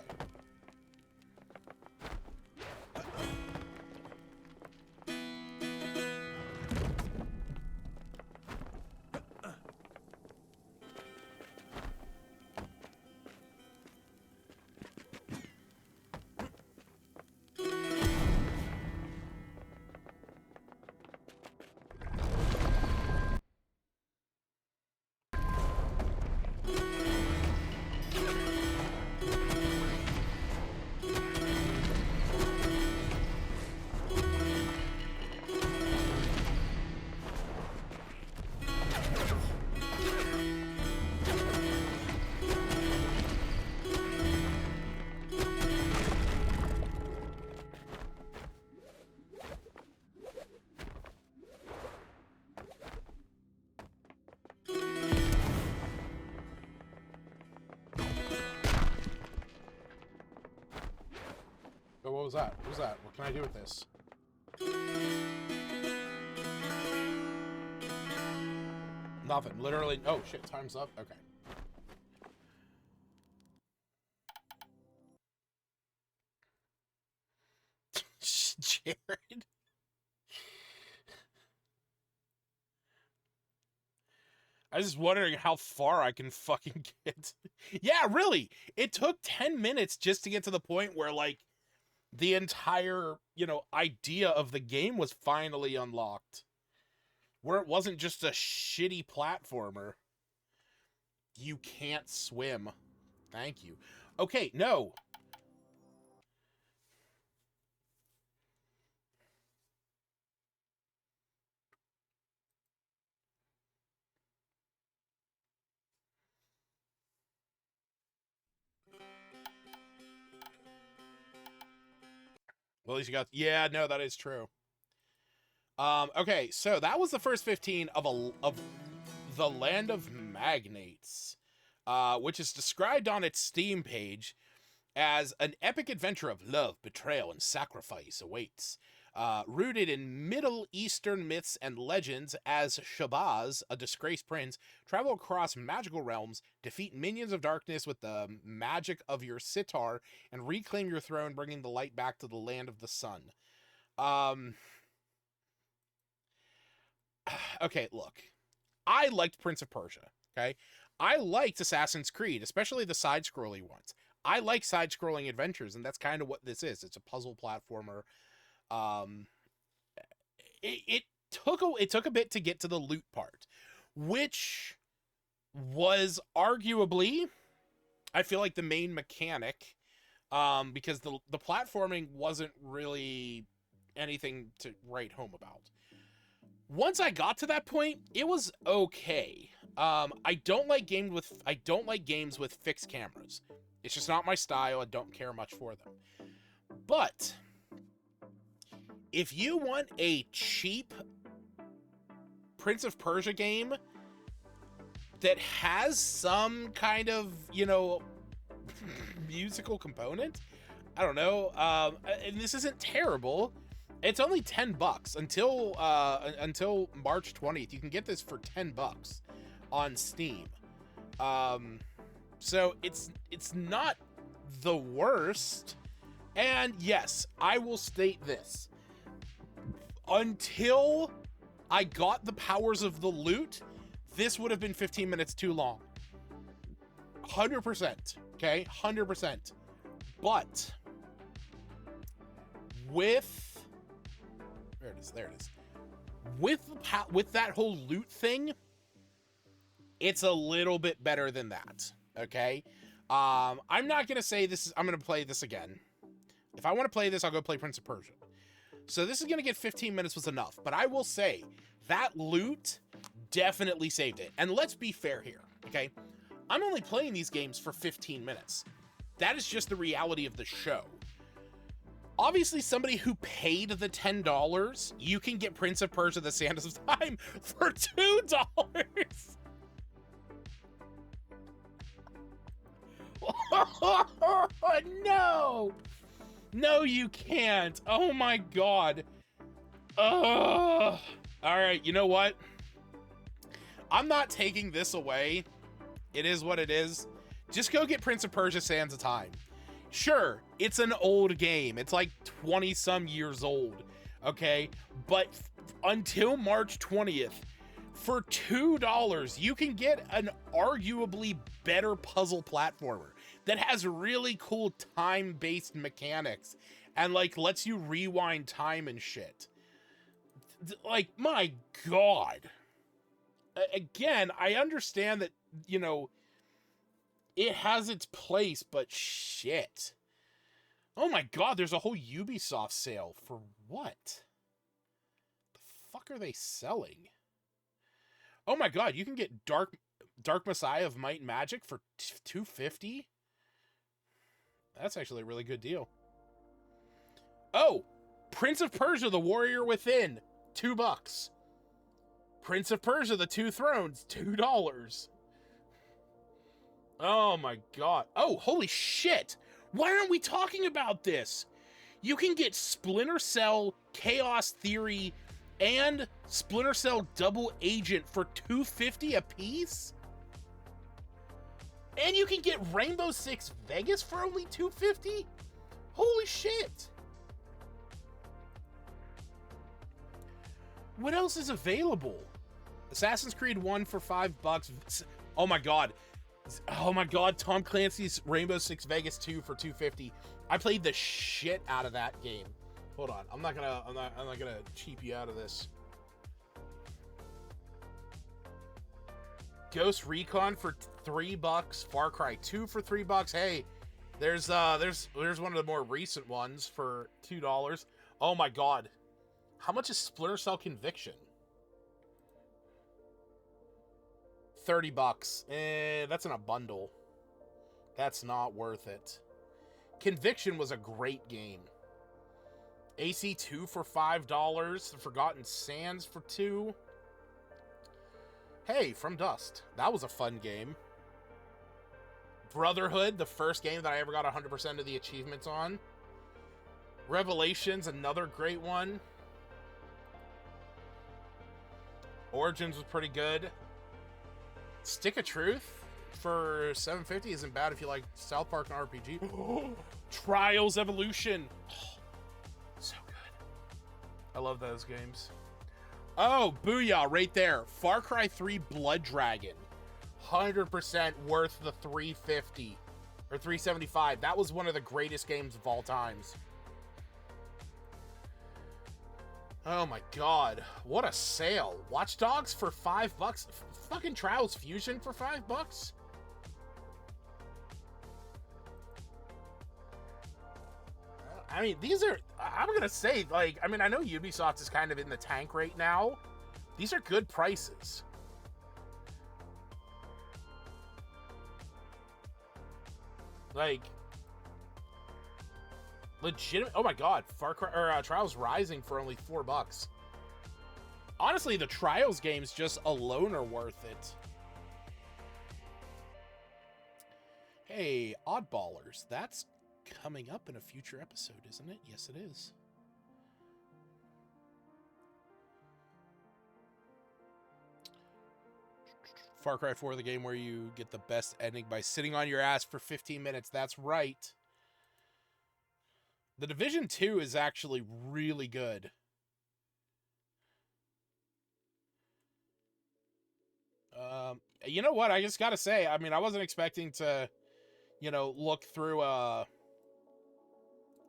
what was that? What was that? What can I do with this? Nothing. Literally. Oh, shit. Time's up. Okay. Jared. I was just wondering how far I can fucking get. Yeah, really. It took 10 minutes just to get to the point where, like, the entire, you know, idea of the game was finally unlocked. Where it wasn't just a shitty platformer. You can't swim. Thank you. Okay, no. Well, at least you got... Yeah, no, that is true. Okay, so that was the first 15 of the Land of Magnates, which is described on its Steam page as an epic adventure of love, betrayal, and sacrifice awaits. Rooted in Middle Eastern myths and legends, as Shabazz, a disgraced prince, travel across magical realms, defeat minions of darkness with the magic of your sitar, and reclaim your throne, bringing the light back to the land of the sun. Okay, look. I liked Prince of Persia, okay? I liked Assassin's Creed, especially the side-scrolling ones. I like side-scrolling adventures, and that's kind of what this is. It's a puzzle platformer. It took a bit to get to the loot part, which was arguably, I feel like, the main mechanic, because the platforming wasn't really anything to write home about. Once I got to that point, it was okay. I don't like games with fixed cameras. It's just not my style. I don't care much for them. But if you want a cheap Prince of Persia game that has some kind of, you know, musical component, I don't know. And this isn't terrible. It's only $10 until March 20th. You can get this for $10 on Steam. So it's not the worst. And yes, I will state this. Until I got the powers of the loot, this would have been 15 minutes too long. 100%. Okay? 100%. But with... There it is. With that whole loot thing, it's a little bit better than that. Okay? I'm not going to say this is... I'm going to play this again. If I want to play this, I'll go play Prince of Persia. So this is going to get 15 minutes was enough. But I will say, that loot definitely saved it. And let's be fair here, okay? I'm only playing these games for 15 minutes. That is just the reality of the show. Obviously, somebody who paid the $10, you can get Prince of Persia: The Sands of Time for $2. No! No, you can't. Oh my god. Ugh. Alright, you know what? I'm not taking this away. It is what it is. Just go get Prince of Persia: Sands of Time. Sure, it's an old game. It's like 20-some years old. Okay? But until March 20th, for $2, you can get an arguably better puzzle platformer that has really cool time-based mechanics and, like, lets you rewind time and shit. Like, my god. Again, I understand that, you know, it has its place, but shit. Oh my god, there's a whole Ubisoft sale. For what? The fuck are they selling? Oh my god, you can get Dark Messiah of Might and Magic for $250? That's actually a really good deal. Oh, Prince of Persia: The Warrior Within, $2. Prince of Persia: The Two Thrones, $2. Oh my god. Oh, holy shit. Why aren't we talking about this? You can get Splinter Cell, Chaos Theory, and Splinter Cell Double Agent for $250 a piece? And you can get Rainbow Six Vegas for only $250? Holy shit! What else is available? Assassin's Creed 1 for $5. Oh my god. Oh my god, Tom Clancy's Rainbow Six Vegas 2 for $250. I played the shit out of that game. Hold on. I'm not gonna cheap you out of this. Ghost Recon for $3. Far Cry 2 for $3. Hey, there's one of the more recent ones for $2. Oh my god. How much is Splinter Cell Conviction? $30. That's in a bundle. That's not worth it. Conviction was a great game. AC2 for $5. The Forgotten Sands for $2. Hey, From Dust. That was a fun game. Brotherhood, the first game that I ever got 100% of the achievements on. Revelations, another great one. Origins was pretty good. Stick of Truth for $7.50 isn't bad if you like South Park and RPG. Trials Evolution. Oh, so good. I love those games. Oh, booyah, right there. Far Cry 3 Blood Dragon. 100% worth the $350 or $375. That was one of the greatest games of all times. Oh my god, what a sale. Watch Dogs for $5. Fucking Trials Fusion for $5. I mean, these are, I'm gonna say, like, I mean, I know Ubisoft is kind of in the tank right now. These are good prices. Like, legitimate. Oh my god, Far Cry or Trials Rising for only $4. Honestly, the Trials games just alone are worth it. Hey, Oddballers, that's coming up in a future episode, isn't it? Yes, it is. Far Cry 4, the game where you get the best ending by sitting on your ass for 15 minutes. That's right. The Division 2 is actually really good. You know what? I just gotta say, I mean, I wasn't expecting to, you know, look through a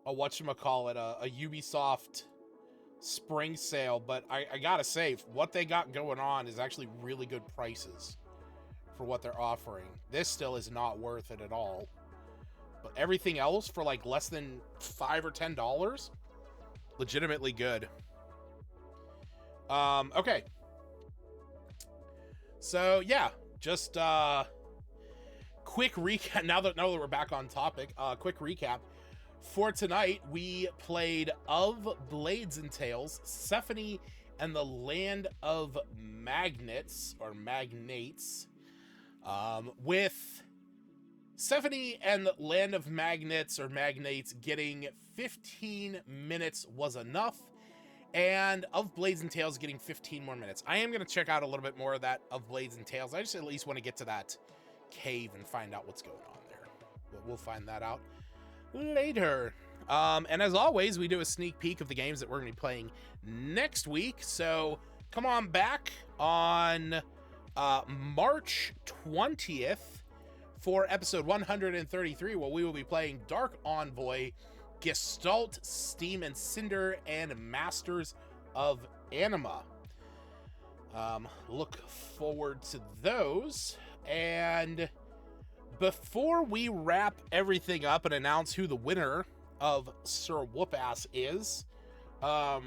whatchamacallit, a Ubisoft spring sale, but I gotta say, what they got going on is actually really good prices for what they're offering. This still is not worth it at all. But everything else for like less than $5 or $10, legitimately good. Okay. So yeah, just quick recap. Now that we're back on topic, quick recap. For tonight, we played Of Blades and Tales, Sephonie and the Land of Magnates, or Magnates, with Sephonie and the Land of Magnates, or Magnates, getting 15 minutes was enough, and Of Blades and Tales getting 15 more minutes. I am going to check out a little bit more of that Of Blades and Tales. I just at least want to get to that cave and find out what's going on there. But we'll find that out later. And as always, we do a sneak peek of the games that we're going to be playing next week. So come on back on March 20th for episode 133, where we will be playing Dark Envoy, Gestalt, Steam and Cinder, and Masters of Anima. Look forward to those. And before we wrap everything up and announce who the winner of Sir Whoopass is, I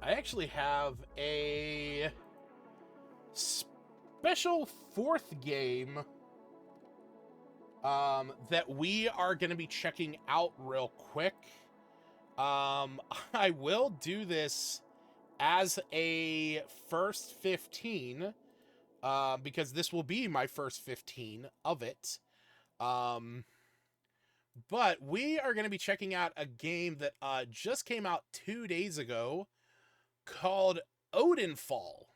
actually have a special fourth game that we are going to be checking out real quick. I will do this as a first 15, because this will be my first 15 of it. But we are going to be checking out a game that just came out 2 days ago called Odinfall.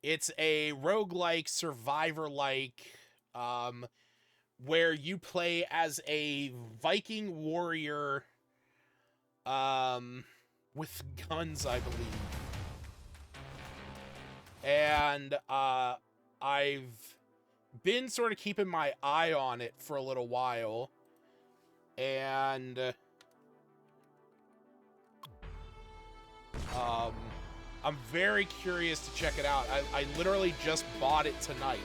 It's a roguelike, survivor-like, where you play as a Viking warrior with guns, I believe. And I've been sort of keeping my eye on it for a little while. And I'm very curious to check it out. I literally just bought it tonight.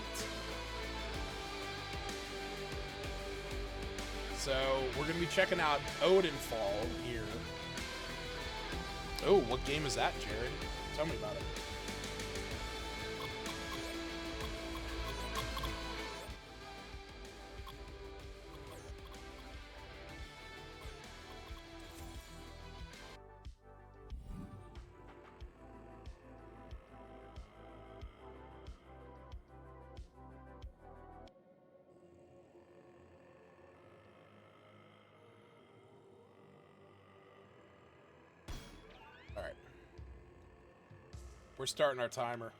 So we're going to be checking out Odinfall here. Oh, what game is that, Jared? Tell me about it. Alright. We're starting our timer.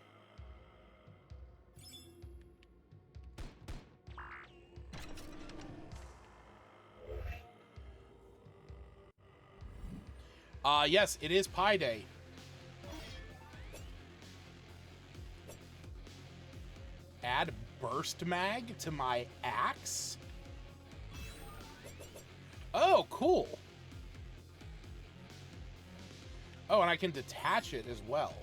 Yes, it is Pi Day. Add burst mag to my axe? Oh, cool. Oh, and I can detach it as well.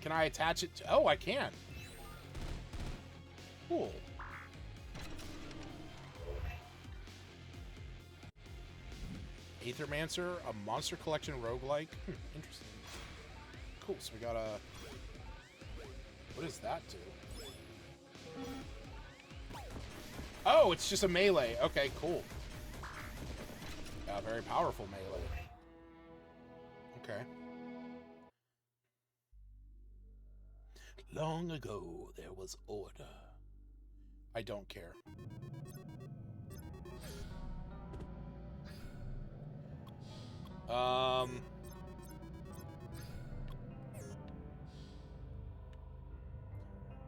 Can I attach it to... Oh, I can. Cool. Aethermancer, a monster collection roguelike. Interesting. Cool, so we got a... What does that do? Oh, it's just a melee. Okay, cool. Yeah, very powerful melee. Okay. Long ago, there was order. I don't care.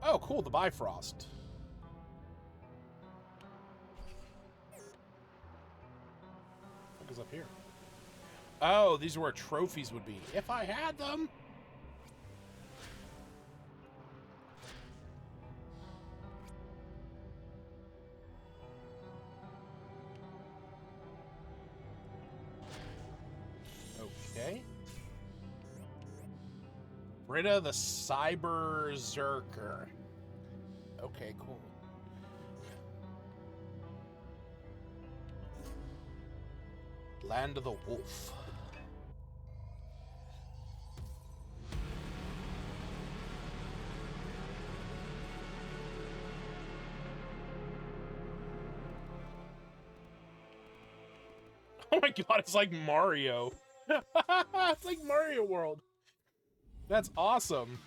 Oh, cool, the Bifrost. What is up here? Oh, these are where trophies would be. If I had them! Okay. Britta the Cyber Zerker. Okay, cool. Land of the Wolf. Oh my god, it's like Mario. It's like Mario World. That's awesome.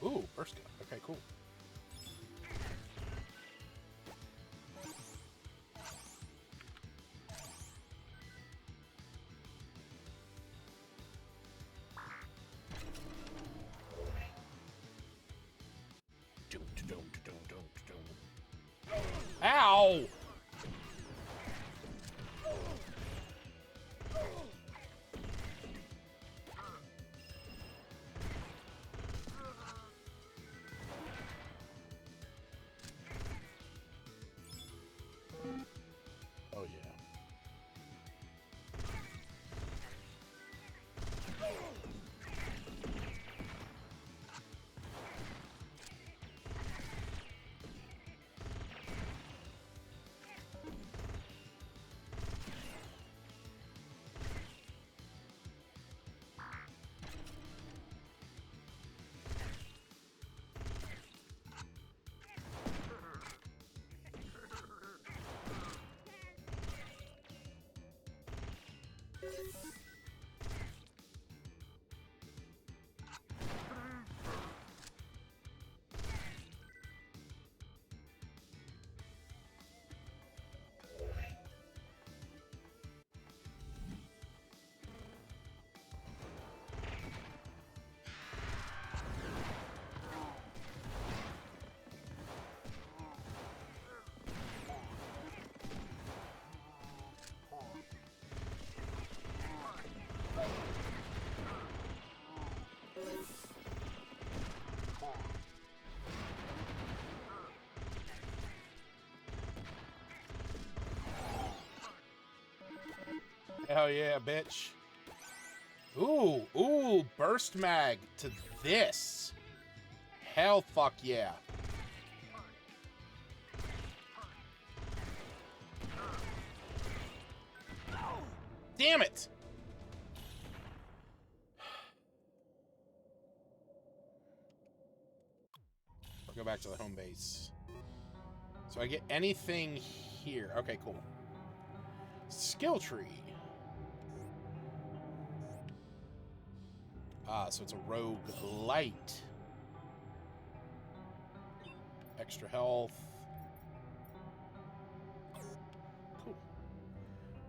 Ooh, burst gun. Okay, cool. Ow! Oh yeah. Hell yeah, bitch. Ooh, burst mag to this. Hell fuck yeah. Damn it! I'll go back to the home base. So I get anything here. Okay, cool. Skill tree. Ah, so it's a rogue light. Extra health. Cool.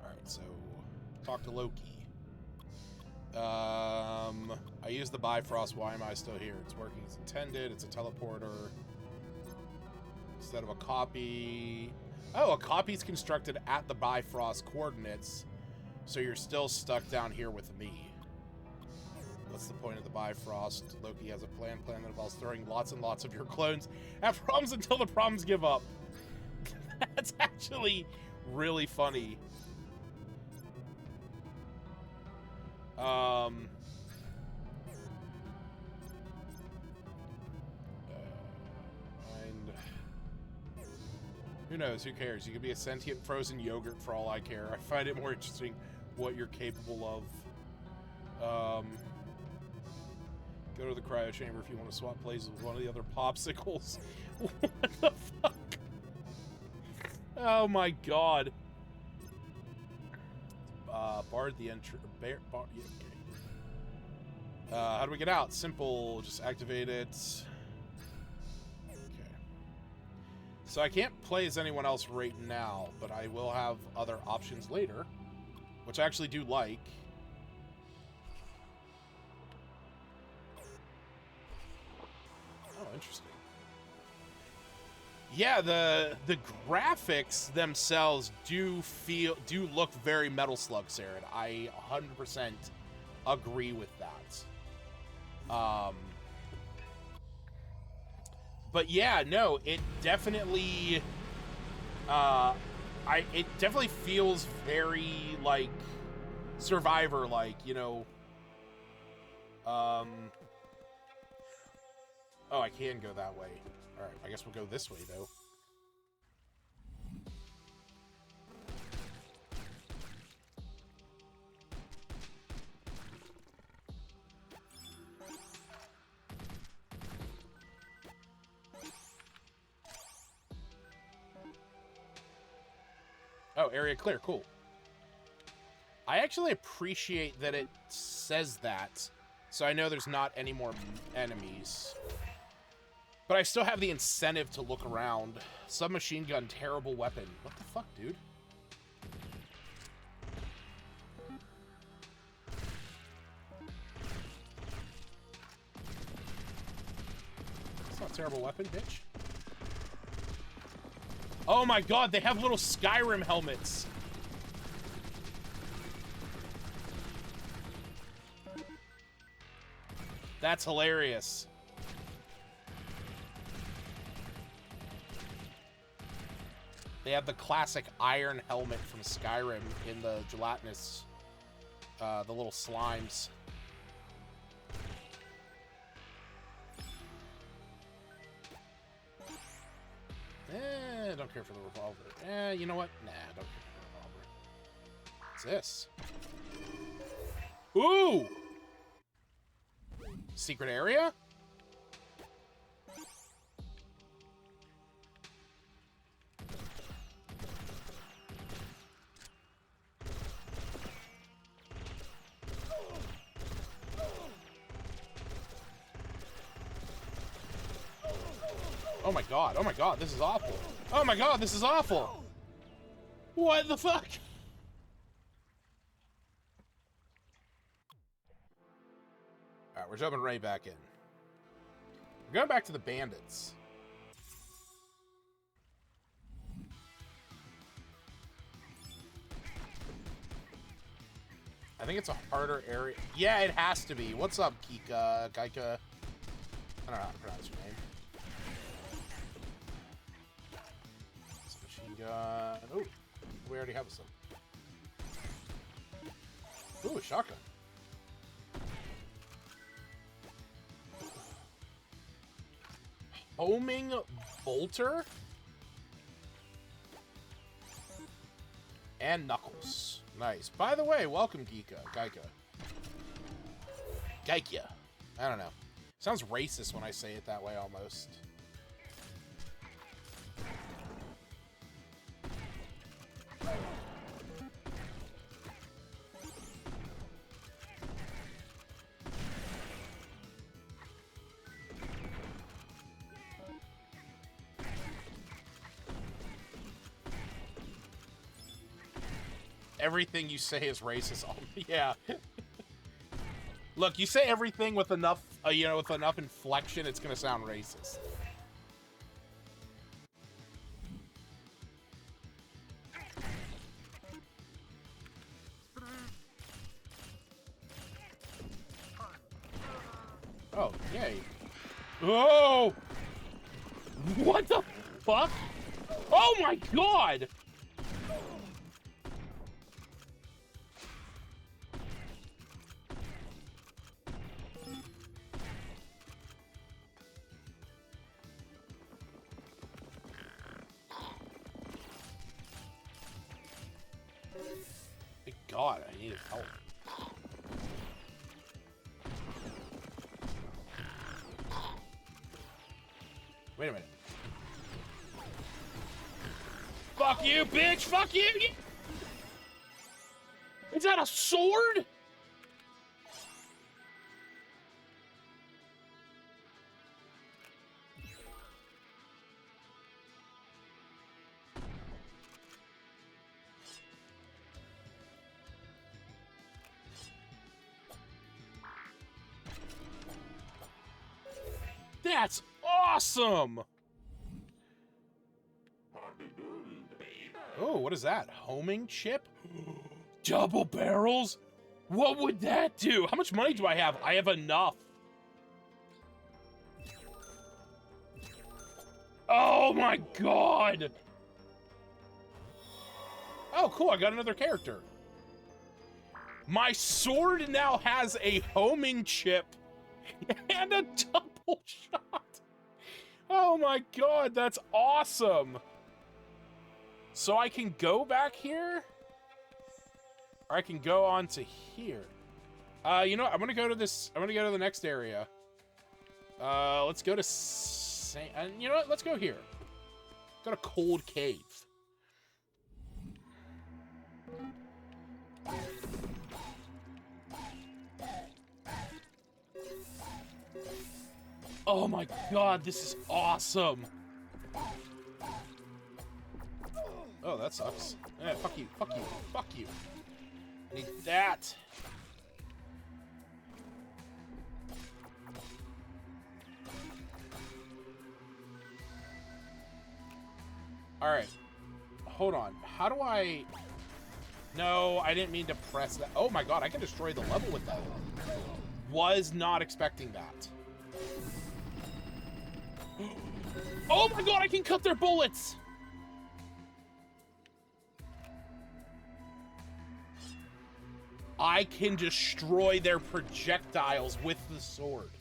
Alright, so talk to Loki. I used the Bifrost. Why am I still here? It's working as intended. It's a teleporter. Instead of a copy. Oh, a copy's constructed at the Bifrost coordinates. So you're still stuck down here with me. What's the point of the Bifrost? Loki has a plan that involves throwing lots and lots of your clones at problems until the problems give up. That's actually really funny. And who knows? Who cares? You could be a sentient frozen yogurt for all I care. I find it more interesting what you're capable of. Go to the cryo chamber if you want to swap places with one of the other popsicles. What the fuck? Oh my god. Barred the entry. Yeah, okay. How do we get out? Simple. Just activate it. Okay. So I can't play as anyone else right now, but I will have other options later, which I actually do like. Oh, interesting. Yeah, the graphics themselves do look very Metal Slug Saren. I 100% agree with that. But yeah, no, it definitely it definitely feels very like Survivor like, you know. Oh, I can go that way. Alright, I guess we'll go this way, though. Oh, area clear. Cool. I actually appreciate that it says that, so I know there's not any more enemies. But I still have the incentive to look around. Submachine gun, terrible weapon. What the fuck, dude? It's not a terrible weapon, bitch. Oh my god, they have little Skyrim helmets. That's hilarious. They have the classic iron helmet from Skyrim in the gelatinous, the little slimes. Don't care for the revolver. You know what? Nah, don't care for the revolver. What's this? Ooh! Secret area? Oh my god, this is awful. Oh my god, this is awful. What the fuck? Alright, we're jumping right back in. We're going back to the bandits. I think it's a harder area. Yeah, it has to be. What's up, Kika? Kaika? I don't know how to pronounce your name. Machine gun. Oh, we already have some. Ooh, shotgun. Homing bolter? And Knuckles. Nice. By the way, welcome, Geika. Geika. I don't know. Sounds racist when I say it that way, almost. Everything you say is racist. Oh, yeah. Look, you say everything with enough, with enough inflection, it's gonna sound racist. Oh, yay. Oh! What the fuck? Oh my god! God, I need help. Wait a minute. Fuck you, bitch! Fuck you! Is that a sword? That's awesome! Oh, what is that? Homing chip? Double barrels? What would that do? How much money do I have? I have enough. Oh my god! Oh, cool, I got another character. My sword now has a homing chip and a double shot. Oh my god, that's awesome. So I can go back here? Or I can go on to here. You know what? I'm gonna go to this. I'm gonna go to the next area. Let's go to you know what? Let's go here. Go to Cold Cave. Oh my god, this is awesome. Oh, that sucks. Eh, fuck you, fuck you, fuck you. I need that. Alright. Hold on. How do I... No, I didn't mean to press that. Oh my god, I can destroy the level with that. Was not expecting that. Oh my god, I can cut their bullets! I can destroy their projectiles with the sword.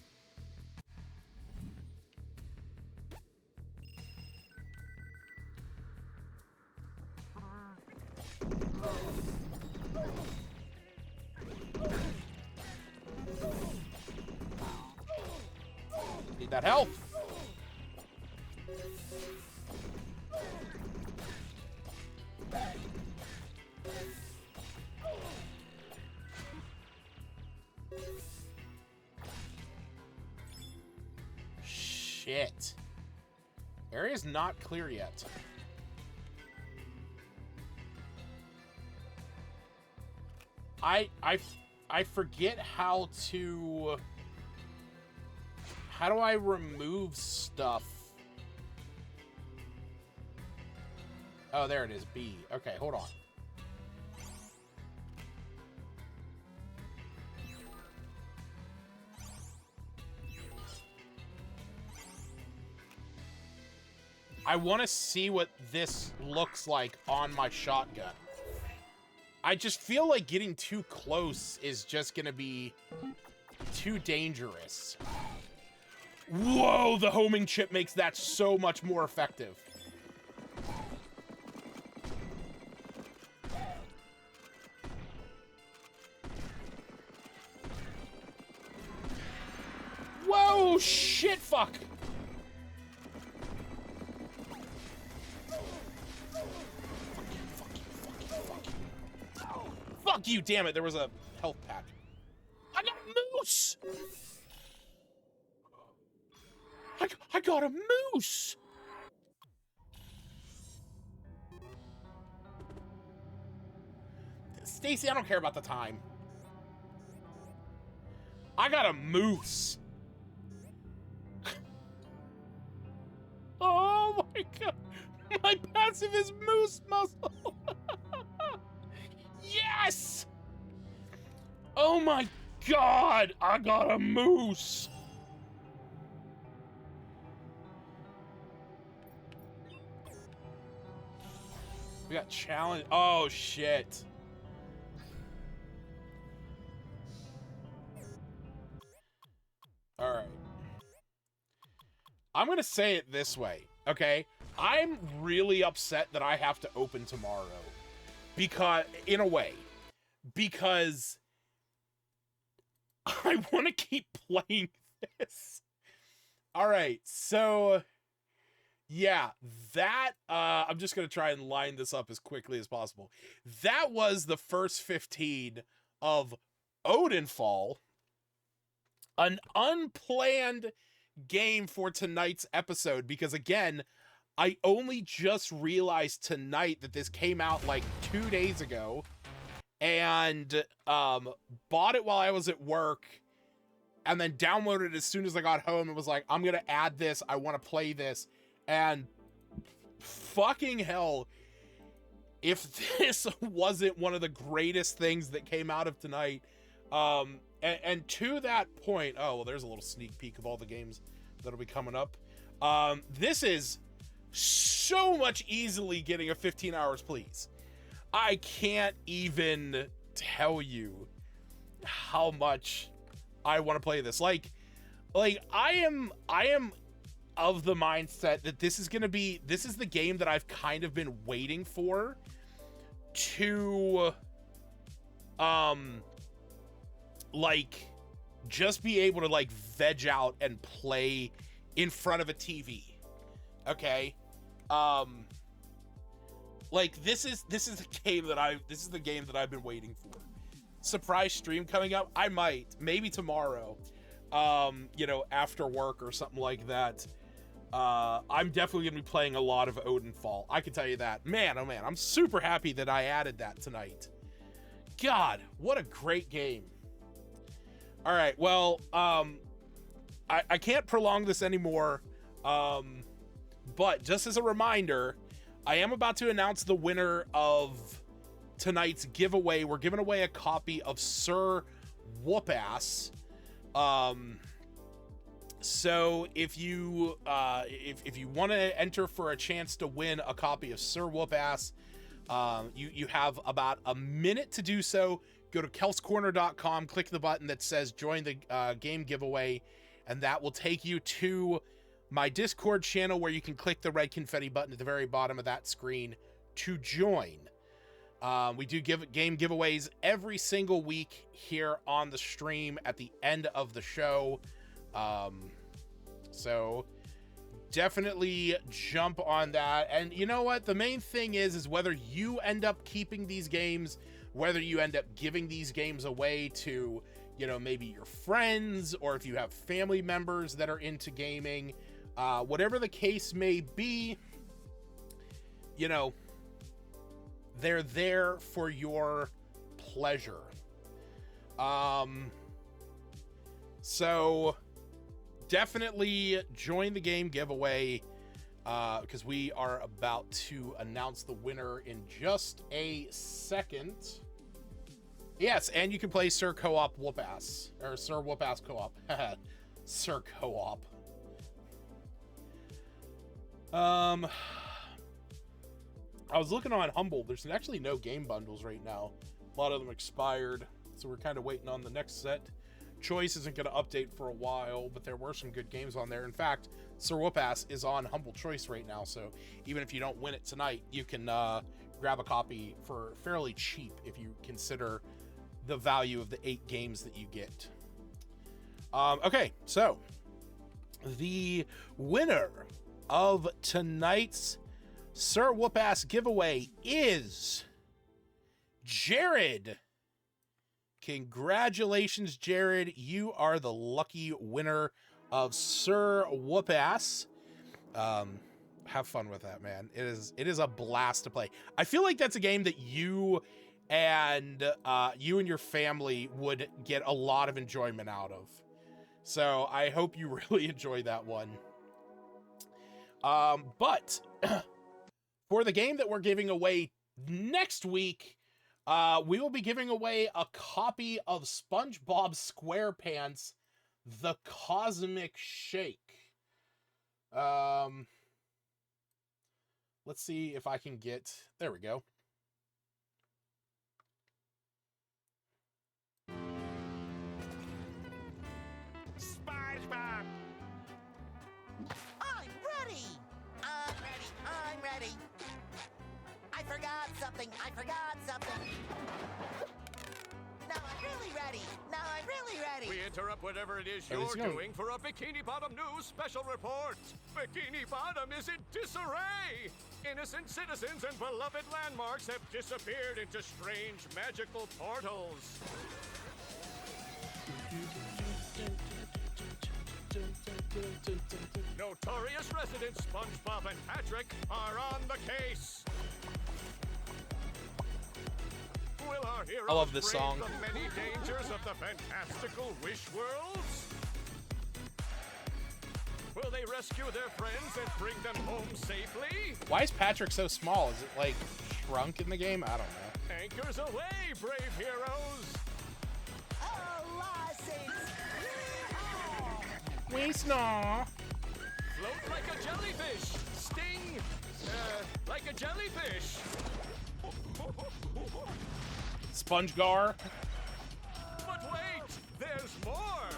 Need that health. Shit. Area's not clear yet. I forget how to... How do I remove stuff? Oh, there it is. B. Okay, hold on. I want to see what this looks like on my shotgun. I just feel like getting too close is just gonna be too dangerous. Whoa, the homing chip makes that so much more effective. Whoa, shit, fuck. Fuck you, damn it, there was a health pack. I got a moose! I got a moose! Stacy, I don't care about the time. I got a moose. Oh my god. My passive is moose muscle. Yes! Oh my god, I got a moose. We got challenge. Oh shit. All right. I'm going to say it this way, okay? I'm really upset that I have to open tomorrow. Because, in a way, because I want to keep playing this. All right, so yeah, that, I'm just going to try and line this up as quickly as possible. That was the first 15 of Odinfall, an unplanned game for tonight's episode, because again, I only just realized tonight that this came out like 2 days ago, and bought it while I was at work, and then downloaded it as soon as I got home and was like, I'm gonna add this, I want to play this, and fucking hell, if this wasn't one of the greatest things that came out of tonight, and to that point, oh, well, there's a little sneak peek of all the games that'll be coming up. This is so much easily getting a 15 hours, please. I can't even tell you how much I want to play this. Like I am of the mindset that this is the game that I've kind of been waiting for to like just be able to like veg out and play in front of a TV. Okay? Like this is the game that I've been waiting for. Surprise stream coming up? I might, maybe tomorrow. You know, after work or something like that. I'm definitely gonna be playing a lot of Odinfall. I can tell you that. Man, oh man, I'm super happy that I added that tonight. God, what a great game. All right, well, I can't prolong this anymore, but just as a reminder, I am about to announce the winner of tonight's giveaway. We're giving away a copy of Sir Whoopass. So if you want to enter for a chance to win a copy of Sir Whoopass, you have about a minute to do so. Go to kelscorner.com, click the button that says join the game giveaway, and that will take you to my Discord channel where you can click the red confetti button at the very bottom of that screen to join. We do give game giveaways every single week here on the stream at the end of the show. So definitely jump on that. And you know what? The main thing is whether you end up keeping these games, whether you end up giving these games away to, you know, maybe your friends, or if you have family members that are into gaming, whatever the case may be, you know, they're there for your pleasure. So definitely join the game giveaway, because we are about to announce the winner in just a second. Yes, and you can play Sir Co-op Whoopass, or Sir Whoopass Co-op. Sir Co-op. I was looking on Humble. There's actually no game bundles right now. A lot of them expired, so we're kind of waiting on the next set. Choice isn't going to update for a while, but there were some good games on there. In fact, Sir Whoop-Ass is on Humble Choice right now, so even if you don't win it tonight, you can grab a copy for fairly cheap if you consider the value of the 8 games that you get. Okay, so the winner of tonight's Sir Whoop-Ass giveaway is Jared. Congratulations, Jared. You are the lucky winner of Sir Whoop-Ass. Have fun with that, man. It is a blast to play. I feel like that's a game that you and your family would get a lot of enjoyment out of. So I hope you really enjoy that one. But for the game that we're giving away next week, we will be giving away a copy of SpongeBob SquarePants: The Cosmic Shake. Let's see if I can get... There we go. SpongeBob! I'm ready! I'm ready! I forgot something! Now I'm really ready! We interrupt whatever it is Oh, you're this is going- doing for a Bikini Bottom News special report. Bikini Bottom is in disarray. Innocent citizens and beloved landmarks have disappeared into strange magical portals. Notorious residents SpongeBob and Patrick are on the case. Will our heroes I love this brave song. the many dangers of the fantastical wish worlds? Will they rescue their friends and bring them home safely? Why is Patrick so small? Is it, like, shrunk in the game? I don't know. Anchors away, brave heroes! Oh, license! We snaw. Float like a jellyfish! Sting, like a jellyfish! SpongeGar. But wait, there's more!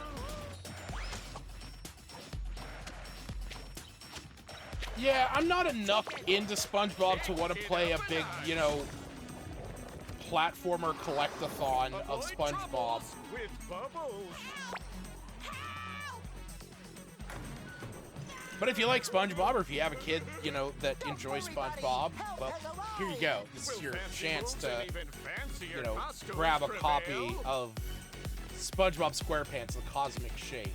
Yeah, I'm not enough into SpongeBob to want to play a big, platformer collect-a-thon of Avoid SpongeBob. troubles with bubbles! But if you like SpongeBob, or if you have a kid, that enjoys SpongeBob, well, here you go. This is your chance to, grab a copy of SpongeBob SquarePants: The Cosmic Shake.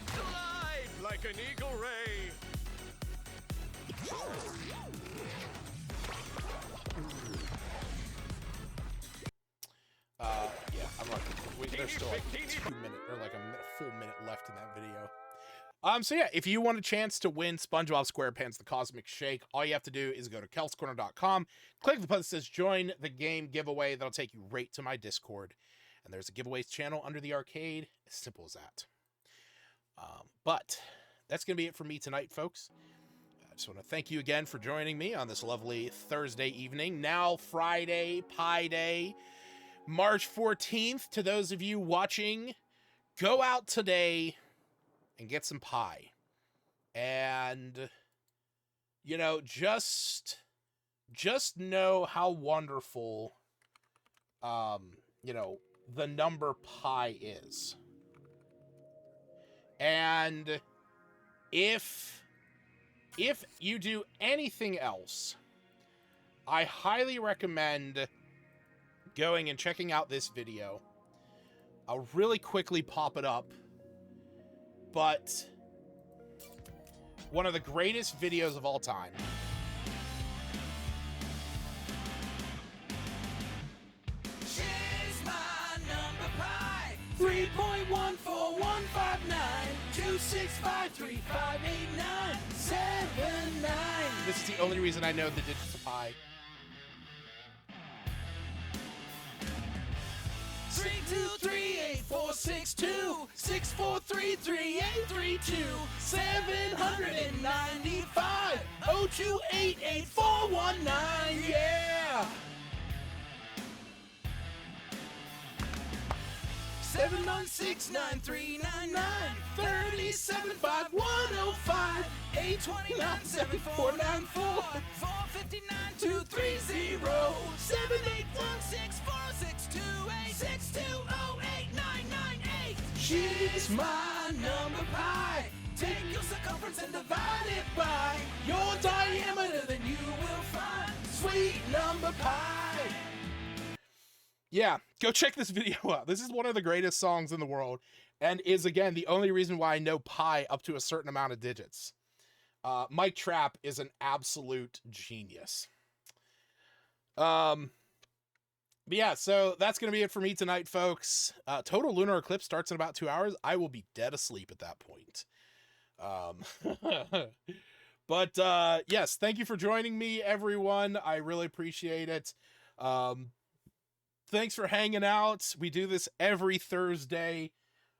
Glide like an eagle ray! Yeah, I'm like, there's still like a full minute left in that video. So yeah, if you want a chance to win SpongeBob SquarePants: The Cosmic Shake, all you have to do is go to kelscorner.com, click the button that says join the game giveaway. That'll take you right to my Discord. And there's a giveaways channel under the arcade. As simple as that. But that's going to be it for me tonight, folks. I just want to thank you again for joining me on this lovely Thursday evening. Now Friday, Pi Day, March 14th. To those of you watching, go out today and get some pie. And, just know how wonderful, the number pi is. And if you do anything else, I highly recommend going and checking out this video. I'll really quickly pop it up. But one of the greatest videos of all time. She's my number pi. 3.141592653589779. This is the only reason I know the digits of pi. 795 0288 419. Yeah. 716-9399 375105 829-7494 459-230 781-640-628 She's my number pi. Take your circumference and divide it by your diameter, then you will find sweet number pi. Yeah, go check this video out. This is one of the greatest songs in the world, and is, again, the only reason why I know pi up to a certain amount of digits. Mike Trapp is an absolute genius. But yeah, so that's going to be it for me tonight, folks. Total lunar eclipse starts in about 2 hours. I will be dead asleep at that point. But yes, thank you for joining me, everyone. I really appreciate it. Thanks for hanging out. We do this every Thursday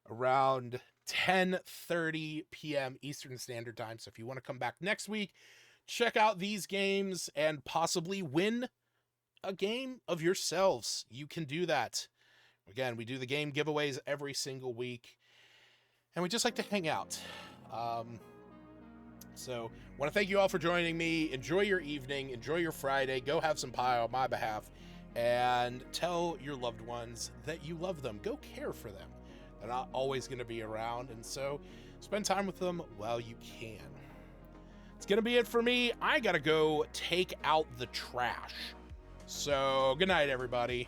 around 10:30 p.m. Eastern Standard Time. So if you want to come back next week, check out these games and possibly win a game of yourselves. You can do that. Again, we do the game giveaways every single week, and we just like to hang out. So I want to thank you all for joining me. Enjoy your evening. Enjoy your Friday. Go have some pie on my behalf. And tell your loved ones that you love them. Go care for them. They're not always going to be around, and so spend time with them while you can. It's going to be it for me. I got to go take out the trash. So good night, everybody.